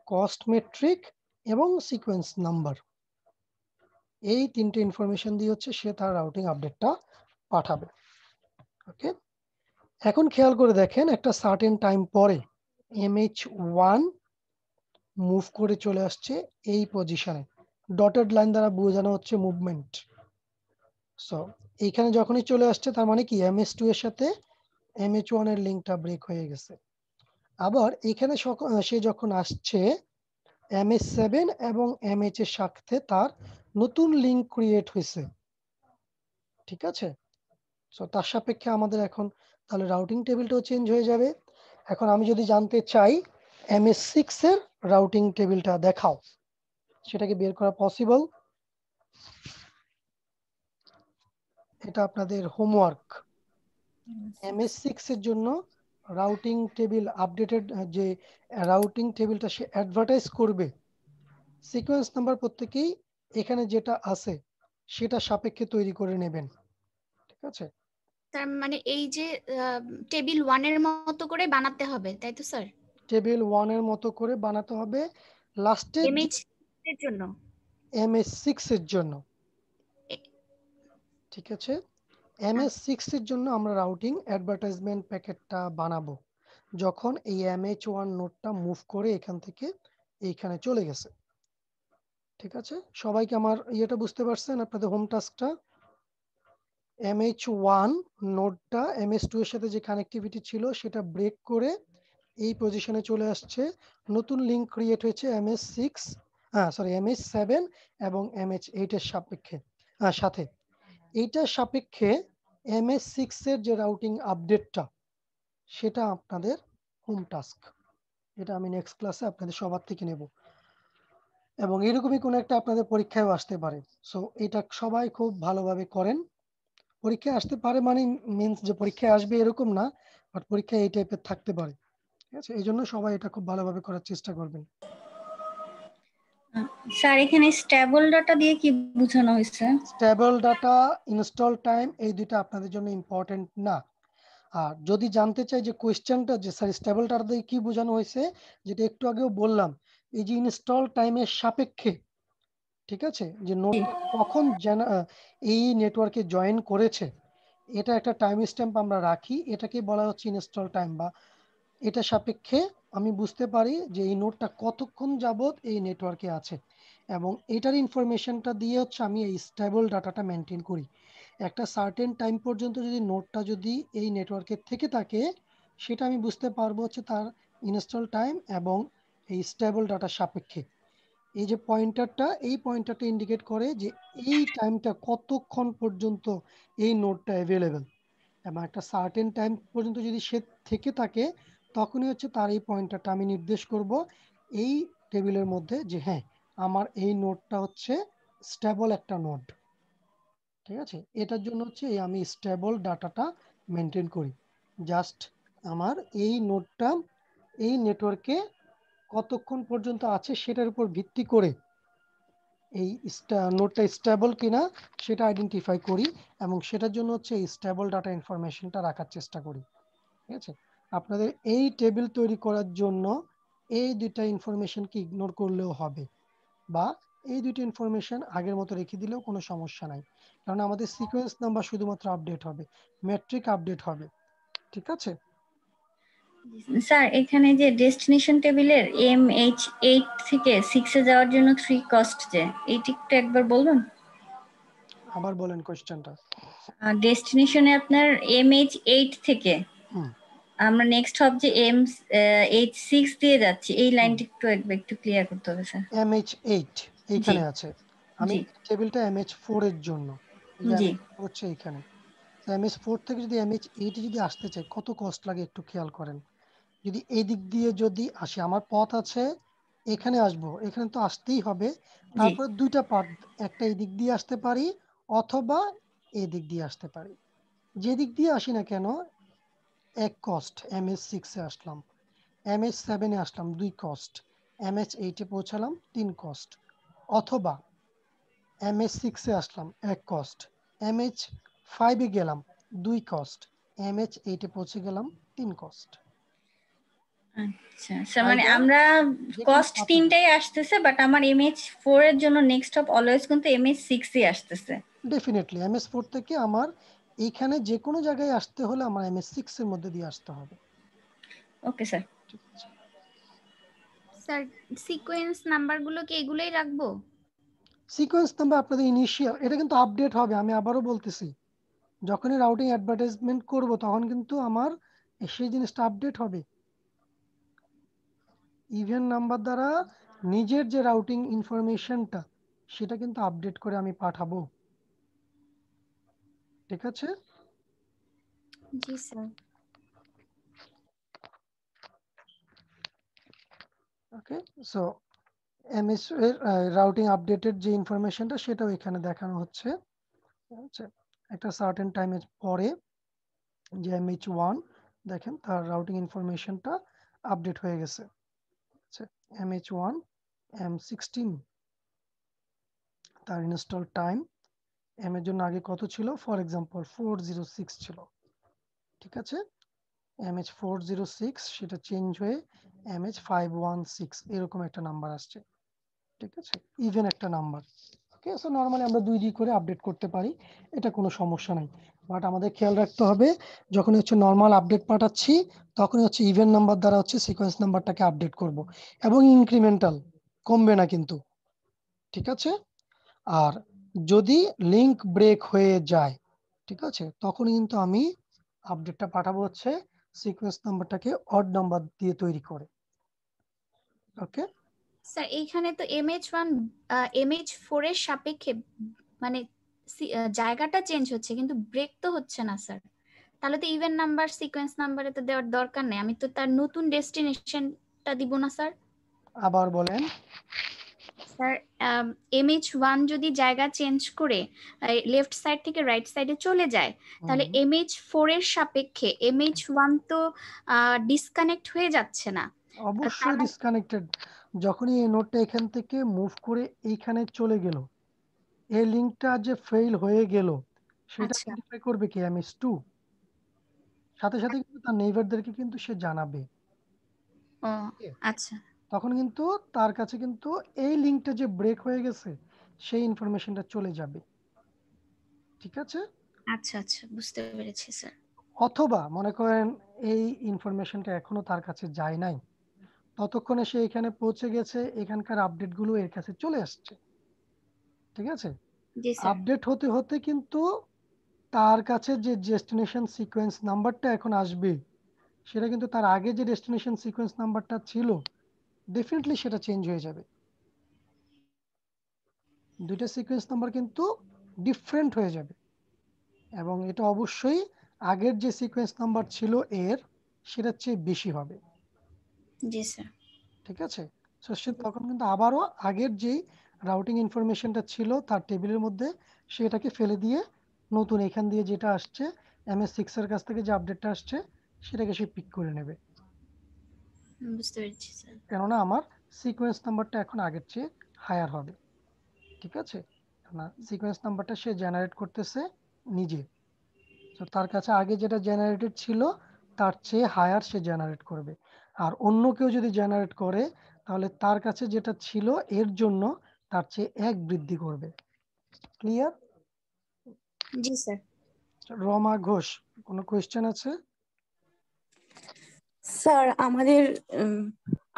কস্ট মেট্রিক এবং সিকোয়েন্স নাম্বার। এই তিনটে ইনফরমেশন দিয়ে হচ্ছে সে তার রাউটিং আপডেটটা পাঠাবে। ওকে, এখন খেয়াল করে দেখেন একটা সার্টেন টাইম পরে MH1 মুভ করে চলে আসছে এই পজিশনে, ডটেড লাইন দ্বারা বোঝানো হচ্ছে মুভমেন্ট। সো এইখানে যখনই চলে আসছে তার মানে কি MS2 এর সাথে MH1 এর লিঙ্কটা ব্রেক হয়ে গেছে। আবার এখানে সে যখন আসছে MH7 এবং MH এর সাথে তার নতুন লিঙ্ক ক্রিয়েট হয়েছে। ঠিক আছে, সো তার সাপেক্ষে আমাদের এখন তাহলে রাউটিং টেবিলটাও চেঞ্জ হয়ে যাবে। এখন আমি যদি জানতে চাই MS6 এর রাউটিং টেবিলটা দেখাও, সেটাকে বের করা পসিবল? এটা আপনাদের হোমওয়ার্ক। MS6 এর জন্য রাউটিং টেবিল আপডেটেড, যে রাউটিং টেবিলটা সে অ্যাডভার্টাইজ করবে, সিকোয়েন্স নাম্বার প্রত্যেকেই এখানে যেটা আছে সেটা সাপেক্ষে তৈরি করে নেবেন। ঠিক আছে, তার মানে এই যে টেবিল 1 এর মতো করে বানাতে হবে, তাই তো স্যার? টেবিল 1 এর মতো করে বানাতে হবে লাস্টের MH এর জন্য। MS6 এর জন্য। ঠিক আছে, MS6 এর জন্য আমরা রাউটিং অ্যাডভার্টাইজমেন্ট প্যাকেটটা বানাবো যখন এই MH1 নোডটা মুভ করে এখান থেকে এইখানে চলে গেছে। ঠিক আছে, সবাইকে আমার ইয়েটা বুঝতে পারছেন? আপনাদের হোম টাস্কটা, MH1 নোডটা MS2 এর সাথে যে কানেক্টিভিটি ছিল সেটা ব্রেক করে এই পজিশনে চলে আসছে, নতুন লিংক ক্রিয়েট হয়েছে MH7 এবং MH8 এর সাথে। এইটার সাপেক্ষে MS6 এর যে রাউটিং আপডেটটা, সেটা আপনাদের হোম টাস্ক। এটা আমি নেক্সট ক্লাসে আপনাদের সবার থেকে নেব এবং এরকমই কোনো একটা আপনাদের পরীক্ষায়ও আসতে পারে। সো এটা সবাই খুব ভালোভাবে করেন। পরীক্ষায় আসতে পারে মানে মিন্স যে পরীক্ষায় আসবে এরকম না, বাট পরীক্ষায় এই টাইপের থাকতে পারে। ঠিক আছে, এই জন্য সবাই এটা খুব ভালোভাবে করার চেষ্টা করবেন। স্যার এখানে স্টেবল ডাটা দিয়ে কি বোঝানো হয়েছে? স্টেবল ডাটা, ইনস্টল টাইম, এই দুইটা আপনাদের জন্য ইম্পর্টেন্ট না। আর যদি জানতে চাই যে কোয়েশ্চেনটা যে স্যার স্টেবল ডাটা দিয়ে কি বোঝানো হয়েছে, যেটা একটু আগেও বললাম, এই যে ইনস্টল টাইমের সাপেক্ষে, ঠিক আছে, যে নোটটা কখন এই নেটওয়ার্কে জয়েন করেছে, এটা একটা টাইম স্ট্যাম্প আমরা রাখি, এটাকে বলা হচ্ছে ইনস্টল টাইম। বা এটা সাপেক্ষে আমি বুঝতে পারি যে এই নোটটা কতক্ষণ যাবত এই নেটওয়ার্কে আছে, এবং এটার ইনফরমেশনটা দিয়ে হচ্ছে আমি এই স্টেবল ডাটাটা মেনটেন করি। একটা সার্টেন টাইম পর্যন্ত যদি নোটটা যদি এই নেটওয়ার্কে থেকে থাকে, সেটা আমি বুঝতে পারবো হচ্ছে তার ইনস্টল টাইম এবং এই স্টেবল ডাটার সাপেক্ষে। এই যে পয়েন্টারটা, এই পয়েন্টারটা ইন্ডিকেট করে যে এই টাইমটা কতক্ষণ পর্যন্ত এই নোটটা অ্যাভেলেবেল, এবং একটা সার্টেন টাইম পর্যন্ত যদি সে থেকে থাকে, তখনই হচ্ছে তার এই পয়েন্টারটা আমি নির্দেশ করব এই টেবিলের মধ্যে যে হ্যাঁ, আমার এই নোটটা হচ্ছে স্টেবল একটা নোট। ঠিক আছে, এটার জন্য হচ্ছে আমি স্টেবল ডাটাটা মেনটেন করি। জাস্ট আমার এই নোটটা এই নেটওয়ার্কে কতক্ষণ পর্যন্ত আছে সেটার উপর ভিত্তি করে এই নোটটা স্টেবল কিনা সেটা আইডেন্টিফাই করি, এবং সেটার জন্য হচ্ছে এই স্টেবল ডাটা ইনফরমেশনটা রাখার চেষ্টা করি। ঠিক আছে, আপনাদের এই টেবিল তৈরি করার জন্য এই দুইটা ইনফরমেশনকে ইগনোর করলেও হবে, বা এই দুইটা ইনফরমেশন আগের মতো রেখে দিলেও কোনো সমস্যা নাই, কারণ আমাদের সিকোয়েন্স নাম্বার শুধুমাত্র আপডেট হবে, মেট্রিক আপডেট হবে। ঠিক আছে, স্যার এখানে যে ডেস্টিনেশন টেবিলের MH8 থেকে 6 এ যাওয়ার জন্য 3 কস্ট, যে এইটা একটু একবার বলুন। আবার বলেন কোশ্চেনটা। ডেস্টিনেশনে আপনার MH8 থেকে হুম, আমরা নেক্সট হব যে H6 দিয়ে যাচ্ছি, এই লাইনটা একটু ক্লিয়ার করতে হবে স্যার। MH8 এইখানে আছে, আমি জি টেবিলটা MH4 এর জন্য, এই যে জি MH4 হচ্ছে এইখানে। MH4 থেকে যদি MH8 যদি আসতে চাই কত কস্ট লাগে একটু খেয়াল করেন। যদি এই দিক দিয়ে যদি আসি, আমার পথ আছে এখানে আসবো, এখানে তো আসতেই হবে, জি তারপরে দুইটা পার্ট, একটা এই দিক দিয়ে আসতে পারি অথবা এই দিক দিয়ে আসতে পারি। যে দিক দিয়ে আসি না কেন এক কস্ট, MH6 এ আসলাম, MH7 এ আসলাম 2 কস্ট, MH8 এ পৌঁছালাম 3 কস্ট, অথবা MH6 এ আসলাম 1 কস্ট, MH5 এ গেলাম 2 কস্ট, MH8 এ পৌঁছে গেলাম 3 কস্ট। আচ্ছা স্যার, মানে আইদার আমরা যে কোনো কস্ট পাথে তিনটাই আসতেছে, বাট আমার MH4 এর জন্য নেক্সট স্টপ অলওয়েজ কিন্তু MH6 ই আসতেছে। ডেফিনেটলি MS4 থেকে আমার এইখানে যে কোনো জায়গায় আসতে হলে আমার MS6 এর মধ্যে দিয়ে আসতে হবে। Okay sir. ঠিক আছে, স্যার সিকোয়েন্স নাম্বারগুলো কি এগুলোই রাখবো? সিকোয়েন্স নাম্বার আপনাদের ইনিশিয়াল, এটা কিন্তু আপডেট হবে, আমি আবারও বলতেছি যখনই রাউটিং অ্যাডভার্টাইজমেন্ট করব তখন কিন্তু আমার সেই জিনিসটা আপডেট হবে। ইভেন নাম্বার দ্বারা নিজের যে রাউটিং ইনফরমেশনটা সেটা কিন্তু আপডেট করে আমি পাঠাবো। ঠিক আছে, জি স্যার। ওকে। সো এমএস এর রাউটিং আপডেটেড যে ইনফরমেশনটা সেটাও এখানে দেখানো হচ্ছে। আচ্ছা, একটা সার্টেন টাইমের পরে যে MH1 দেখেন তার রাউটিং ইনফরমেশনটা আপডেট হয়ে গেছে। আচ্ছা, MH1 M16 তার ইনস্টল টাইম এম এর জন্য আগে কত ছিল, ফর এক্সাম্পল 406 ছিল। ঠিক আছে, MH406 সেটা চেঞ্জ হয়ে MH516 এরকম একটা নাম্বার আসছে। ঠিক আছে, ইভেন একটা নাম্বার। ওকে, সো নরমালি আমরা 2 করে আপডেট করতে পারি, এটা কোনো সমস্যা নাই। বাট আমাদের খেয়াল রাখতে হবে যখন হচ্ছে নর্মাল আপডেট পাঠাচ্ছি তখন হচ্ছে ইভেন নাম্বার দ্বারা হচ্ছে সিকোয়েন্স নাম্বারটাকে আপডেট করব, এবং ইনক্রিমেন্টাল, কমবে না কিন্তু। ঠিক আছে, আর যদি লিংক ব্রেক হয়ে যায়, ঠিক আছে, তখন কিন্তু আমি আপডেটটা পাঠাবো হচ্ছে সিকোয়েন্স নাম্বারটাকে অড নাম্বার দিয়ে তৈরি করে। ওকে, স্যার এইখানে তো MH1 MH4 এর সাপেক্ষে মানে জায়গাটা চেঞ্জ হচ্ছে কিন্তু ব্রেক তো হচ্ছে না স্যার। তাহলে তো ইভেন নাম্বার সিকোয়েন্স নাম্বারে তো দেওয়ার দরকার নেই, আমি তো তার নতুন ডেস্টিনেশনটা দিব না স্যার। আবার বলেন। স্যার MH1 যদি জায়গা চেঞ্জ করে লেফট সাইড থেকে রাইট সাইডে চলে যায়, তাহলে MH4 এর সাপেক্ষে MH1 তো ডিসকানেক্ট হয়ে যাচ্ছে না। অবশ্যই ডিসকানেক্টেড। যখনই এই নোটটা এখান থেকে মুভ করে এইখানে চলে গেল, এই লিংকটা যে ফেল হয়ে গেল সেটা আচ্ছা। আইডেন্টিফাই করবে কি MS2, সাথে সাথে কিন্তু তার নেইবারদেরকে কিন্তু সে জানাবে। ও আচ্ছা তখন কিন্তু তার কাছে কিন্তু এই লিংকটা যে ব্রেক হয়ে গেছে সেই ইনফরমেশনটা চলে যাবে। ঠিক আছে, আচ্ছা আচ্ছা, বুঝতে পেরেছি স্যার। অথবা মনে করেন এই ইনফরমেশনটা এখনো তার কাছে যায় নাই, ততক্ষণে সে এখানে পৌঁছে গেছে, এখানকার আপডেট গুলো এর কাছে চলে আসছে। ঠিক আছে, জি স্যার। আপডেট হতে হতে কিন্তু তার কাছে যে ডেস্টিনেশন সিকোয়েন্স নাম্বারটা এখন আসবে সেটা কিন্তু তার আগে যে ডেস্টিনেশন সিকোয়েন্স নাম্বারটা ছিল ডেফিনেটলি সেটা চেঞ্জ হয়ে যাবে। দুইটা সিকোয়েন্স নাম্বার কিন্তু ডিফারেন্ট হয়ে যাবে, এবং এটা অবশ্যই আগের যে সিকোয়েন্স নাম্বার ছিল এর সেটার চেয়ে বেশি হবে। জি স্যার। ঠিক আছে, সো সে তখন কিন্তু আবারও আগের যেই রাউটিং ইনফরমেশনটা ছিল তার টেবিলের মধ্যে সেটাকে ফেলে দিয়ে নতুন এখান দিয়ে যেটা আসছে MS6 এর কাছ থেকে যে আপডেটটা আসছে সেটাকে সে পিক করে নেবে, বুঝতে পেরেছি স্যার। কেননা আমার সিকোয়েন্স নাম্বারটা এখন আগের চেয়ে হায়ার হবে। ঠিক আছে, না সিকোয়েন্স নাম্বারটা সে জেনারেট করতেছে নিজে, তো তার কাছে আগে যেটা জেনারেটেড ছিল তার চেয়ে হায়ার সে জেনারেট করবে। আর অন্য কেউ যদি জেনারেট করে তাহলে তার কাছে যেটা ছিল এর জন্য তার চেয়ে 1 বৃদ্ধি করবে। ক্লিয়ার? জি স্যার। রমা ঘোষ, কোনো কোয়েশ্চেন আছে? স্যার আমাদের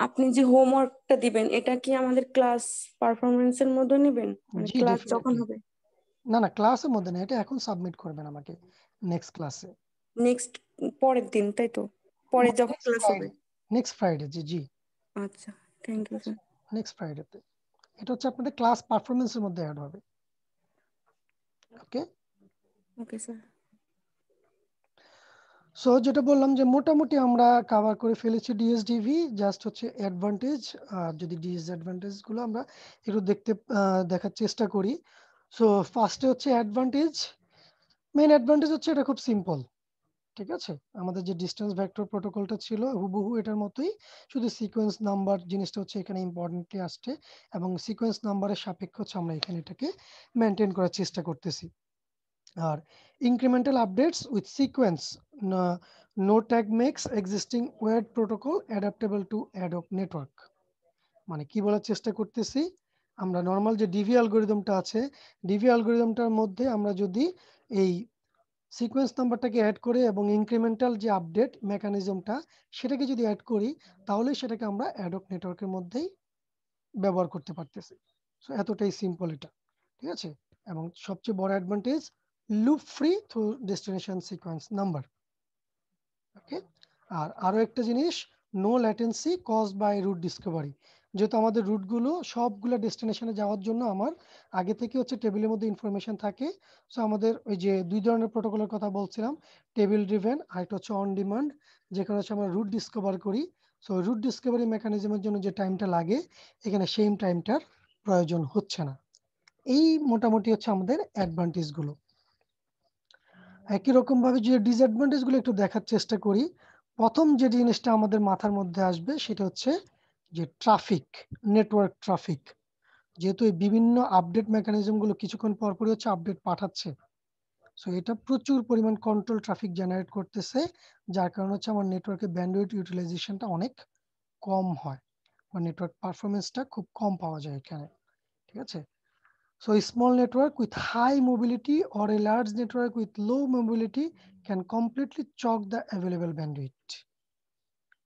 আপনি যে হোমওয়ার্কটা দিবেন এটা কি আমাদের ক্লাস পারফরমেন্সের মধ্যে নেবেন, মানে জি ক্লাস যখন ডেফিনেটলি। হবে? না না, ক্লাসের মধ্যে না, এটা এখন সাবমিট করবেন আমাকে নেক্সট ক্লাসে। নেক্সট পরের দিন তাই তো? পরে যখন নেক্সট ক্লাস হবে। ফ্রাইডে, নেক্সট ফ্রাইডে, জি জি। আচ্ছা, থ্যাংক ইউ স্যার। নেক্সট ফ্রাইডেতে এটা হচ্ছে আপনাদের ক্লাস পারফরমেন্সের মধ্যে অ্যাড হবে। ওকে, ওকে স্যার। সো যেটা বললাম যে মোটামুটি আমরা কভার করে ফেলেছি ডিএসডিভি, জাস্ট হচ্ছে অ্যাডভান্টেজ আর যদি ডিসঅ্যাডভান্টেজ গুলো আমরা একটু দেখার চেষ্টা করি। সো ফার্স্টে হচ্ছে অ্যাডভান্টেজ। মেইন অ্যাডভান্টেজ হচ্ছে এটা খুব সিম্পল, ঠিক আছে। আমাদের যে ডিস্টেন্স ভেক্টর প্রোটোকলটা ছিল হুবহু এটার মতোই, শুধু সিকোয়েন্স নাম্বার জিনিসটা হচ্ছে এখানে ইম্পর্টেন্টলি আসছে এবং সিকোয়েন্স নাম্বারের সাপেক্ষে হচ্ছে আমরা এখানে এটাকে মেনটেন করার চেষ্টা করতেছি। আর incremental updates with sequence, no tag makes existing WAD protocol adaptable to ad hoc network। মানে কি বলার চেষ্টা করতেছি, আমরা নর্মাল যে ডিভি অ্যালগরিদমটা আছে, ডিভি অ্যালগরিদমটার মধ্যে আমরা যদি এই সিকোয়েন্স নাম্বারটাকে অ্যাড করে এবং ইনক্রিমেন্টাল যে আপডেট মেকানিজমটা সেটাকে যদি অ্যাড করি, তাহলে সেটাকে আমরা অ্যাড হক নেটওয়ার্কের মধ্যেই ব্যবহার করতে পারতেছি। সো এতটাই সিম্পল এটা, ঠিক আছে। এবং সবচেয়ে বড় advantage, loop free through destination sequence number. Okay, আর আরো একটা জিনিস, no latency cause by route discovery. যেহেতু আমাদের রুটগুলো সবগুলো ডেস্টিনেশনে যাওয়ার জন্য আমার আগে থেকে হচ্ছে টেবিলের মধ্যে ইনফরমেশন থাকে। সো আমাদের ওই যে দুই ধরনের প্রোটোকলের কথা বলছিলাম, টেবিল ড্রিভেন আর একটা হচ্ছে অন ডিমান্ড, যেখানে হচ্ছে আমরা রুট ডিসকভার করি। সো রুট ডিসকভারি মেকানিজমের জন্য যে টাইমটা লাগে এখানে সেম টাইমটার প্রয়োজন হচ্ছে না। এই মোটামুটি হচ্ছে আমাদের অ্যাডভান্টেজ গুলো। একই রকম ভাবে যে ডিসঅ্যাডভান্টেজ গুলো একটু দেখার চেষ্টা করি, প্রথম যে জিনিসটা আমাদের মাথার মধ্যে আসবে সেটা হচ্ছে যে ট্রাফিক, নেটওয়ার্ক ট্রাফিক। যেহেতু এই বিভিন্ন আপডেট মেকানিজম গুলো কিছুক্ষণ পর পরই হচ্ছে আপডেট পাঠাচ্ছে, সো এটা প্রচুর পরিমাণ কন্ট্রোল ট্রাফিক জেনারেট করতেছে, যার কারণে হচ্ছে আমার নেটওয়ার্কের ব্যান্ডউইথ ইউটিলাইজেশনটা অনেক কম হয় বা নেটওয়ার্ক পারফরমেন্সটা খুব কম পাওয়া যায় এখানে, ঠিক আছে। So a small network with high mobility or a large network with low mobility can completely choke the available bandwidth.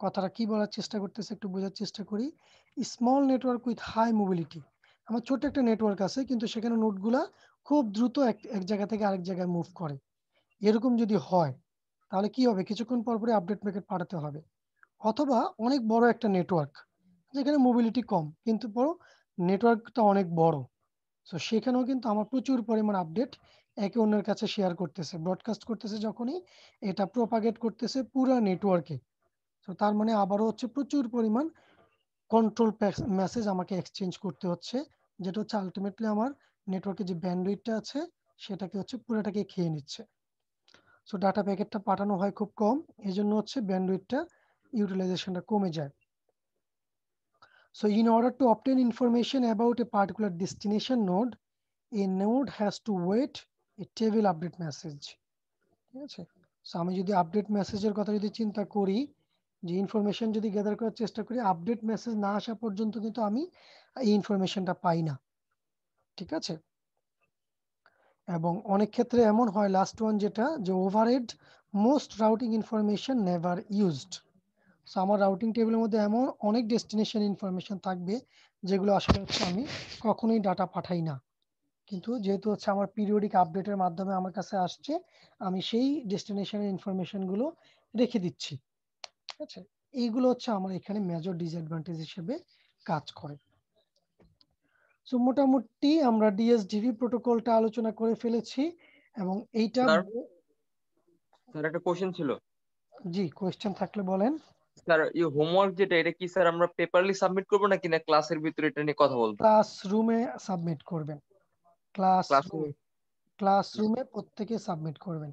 কথাটা কি বলার চেষ্টা করতেছে একটু বোঝার চেষ্টা করি। Small network with high mobility, আমার ছোট একটা নেটওয়ার্ক আছে কিন্তু সেখানে নোডগুলা খুব দ্রুত এক জায়গা থেকে আরেক জায়গায় মুভ করে, এরকম যদি হয় তাহলে কি হবে, কিছুক্ষণ পর পরে আপডেট প্যাকেট পাঠাতে হবে। অথবা অনেক বড় একটা নেটওয়ার্ক যেখানে মোবিলিটি কম কিন্তু বড় নেটওয়ার্কটা অনেক বড়, সো সেখানেও কিন্তু আমার প্রচুর পরিমাণ আপডেট একে অন্যের কাছে শেয়ার করতেছে, ব্রডকাস্ট করতেছে, যখনই এটা প্রপাগেট করতেছে পুরো নেটওয়ার্কে। তো তার মানে আবারও হচ্ছে প্রচুর পরিমাণ কন্ট্রোল মেসেজ আমাকে এক্সচেঞ্জ করতে হচ্ছে, যেটা হচ্ছে আলটিমেটলি আমার নেটওয়ার্কে যে ব্যান্ডউইথটা আছে সেটাকে হচ্ছে পুরোটাকে খেয়ে নিচ্ছে। সো ডাটা প্যাকেটটা পাঠানো হয় খুব কম, এই জন্য হচ্ছে ব্যান্ডউইথটা ইউটিলাইজেশনটা কমে যায়। So in order to obtain information about a particular destination node, a node has to wait a table update message, ঠিক আছে। সো আমি যদি আপডেট মেসেজের কথা যদি চিন্তা করি, যে ইনফরমেশন যদি গ্যাদার করার চেষ্টা করি, আপডেট মেসেজ না আসা পর্যন্ত কিন্তু আমি এই ইনফরমেশনটা পাই না, ঠিক আছে। এবং অনেক ক্ষেত্রে এমন হয়, লাস্ট ওয়ান যেটা, যে overhead most routing information never used. So আমার রাউটিং টেবিলের মধ্যে এমন অনেক ডেস্টিনেশন ইনফরমেশন থাকবে যেগুলো আসলে হচ্ছে আমি কখনোই ডাটা পাঠাই না, কিন্তু যেহেতু হচ্ছে আমার পিরিয়ডিক আপডেটের মাধ্যমে আমার কাছে আসছে, আমি সেই ডেস্টিনেশনের ইনফরমেশন গুলো রেখে দিচ্ছি, ঠিক আছে। এইগুলো হচ্ছে আমার এখানে মেজর ডিসঅ্যাডভান্টেজ হিসেবে কাজ করে। সো মোটামুটি আমরা ডিএসডিভি প্রোটোকলটা আলোচনা করে ফেলেছি এবং এইটা স্যার একটা কোশ্চেন ছিল। জি, কোয়েশ্চেন থাকলে বলেন। স্যার এই হোমওয়ার্ক যেটা, এটা কি স্যার আমরা পেপারলি সাবমিট করবো নাকি না ক্লাসের ভিতরে এটা নিয়ে কথা বলবো? ক্লাসরুমে সাবমিট করবেন, ক্লাসরুমে প্রত্যেকে সাবমিট করবেন,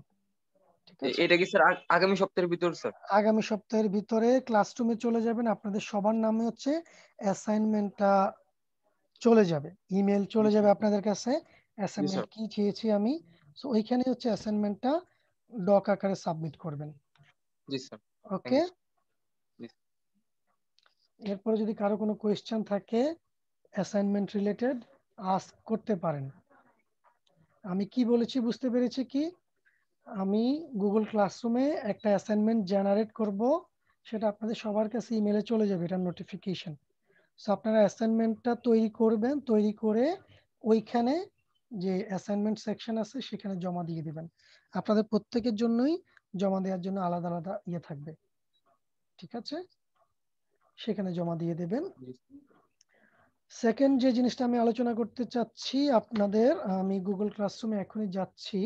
ঠিক আছে। এটা কি স্যার আগামী সপ্তাহের ভিতর স্যার? আগামী সপ্তাহের ভিতরে ক্লাসরুমে চলে যাবেন, আপনাদের সবার নামে হচ্ছে অ্যাসাইনমেন্টটা চলে যাবে, ইমেল চলে যাবে আপনাদের কাছে, অ্যাসাইনমেন্ট কি চেয়েছি আমি। সো ওইখানে হচ্ছে অ্যাসাইনমেন্টটা ডক আকারে সাবমিট করবেন। জি স্যার। ওকে, এরপরে যদি কারো কোনো কোয়েশ্চেন থাকে অ্যাসাইনমেন্ট রিলেটেড আস্ক করতে পারেন। আমি কি বলেছি বুঝতে পেরেছি কি, আমি গুগল ক্লাসরুমে একটা অ্যাসাইনমেন্ট জেনারেট করব, সেটা আপনাদের সবার কাছে ইমেলে চলে যাবে, এটা নোটিফিকেশন। সো আপনারা অ্যাসাইনমেন্টটা তৈরি করবেন, তৈরি করে ওইখানে যে অ্যাসাইনমেন্ট সেকশন আছে সেখানে জমা দিয়ে দিবেন। আপনাদের প্রত্যেকের জন্যই জমা দেওয়ার জন্য আলাদা আলাদা ইয়ে থাকবে, ঠিক আছে, সেখানে জমা দিয়ে দেবেন। সেকেন্ড যে জিনিসটা আমি আলোচনা করতে চাচ্ছি আপনাদের, আমি গুগল ক্লাসরুমে এখনই যাচ্ছি।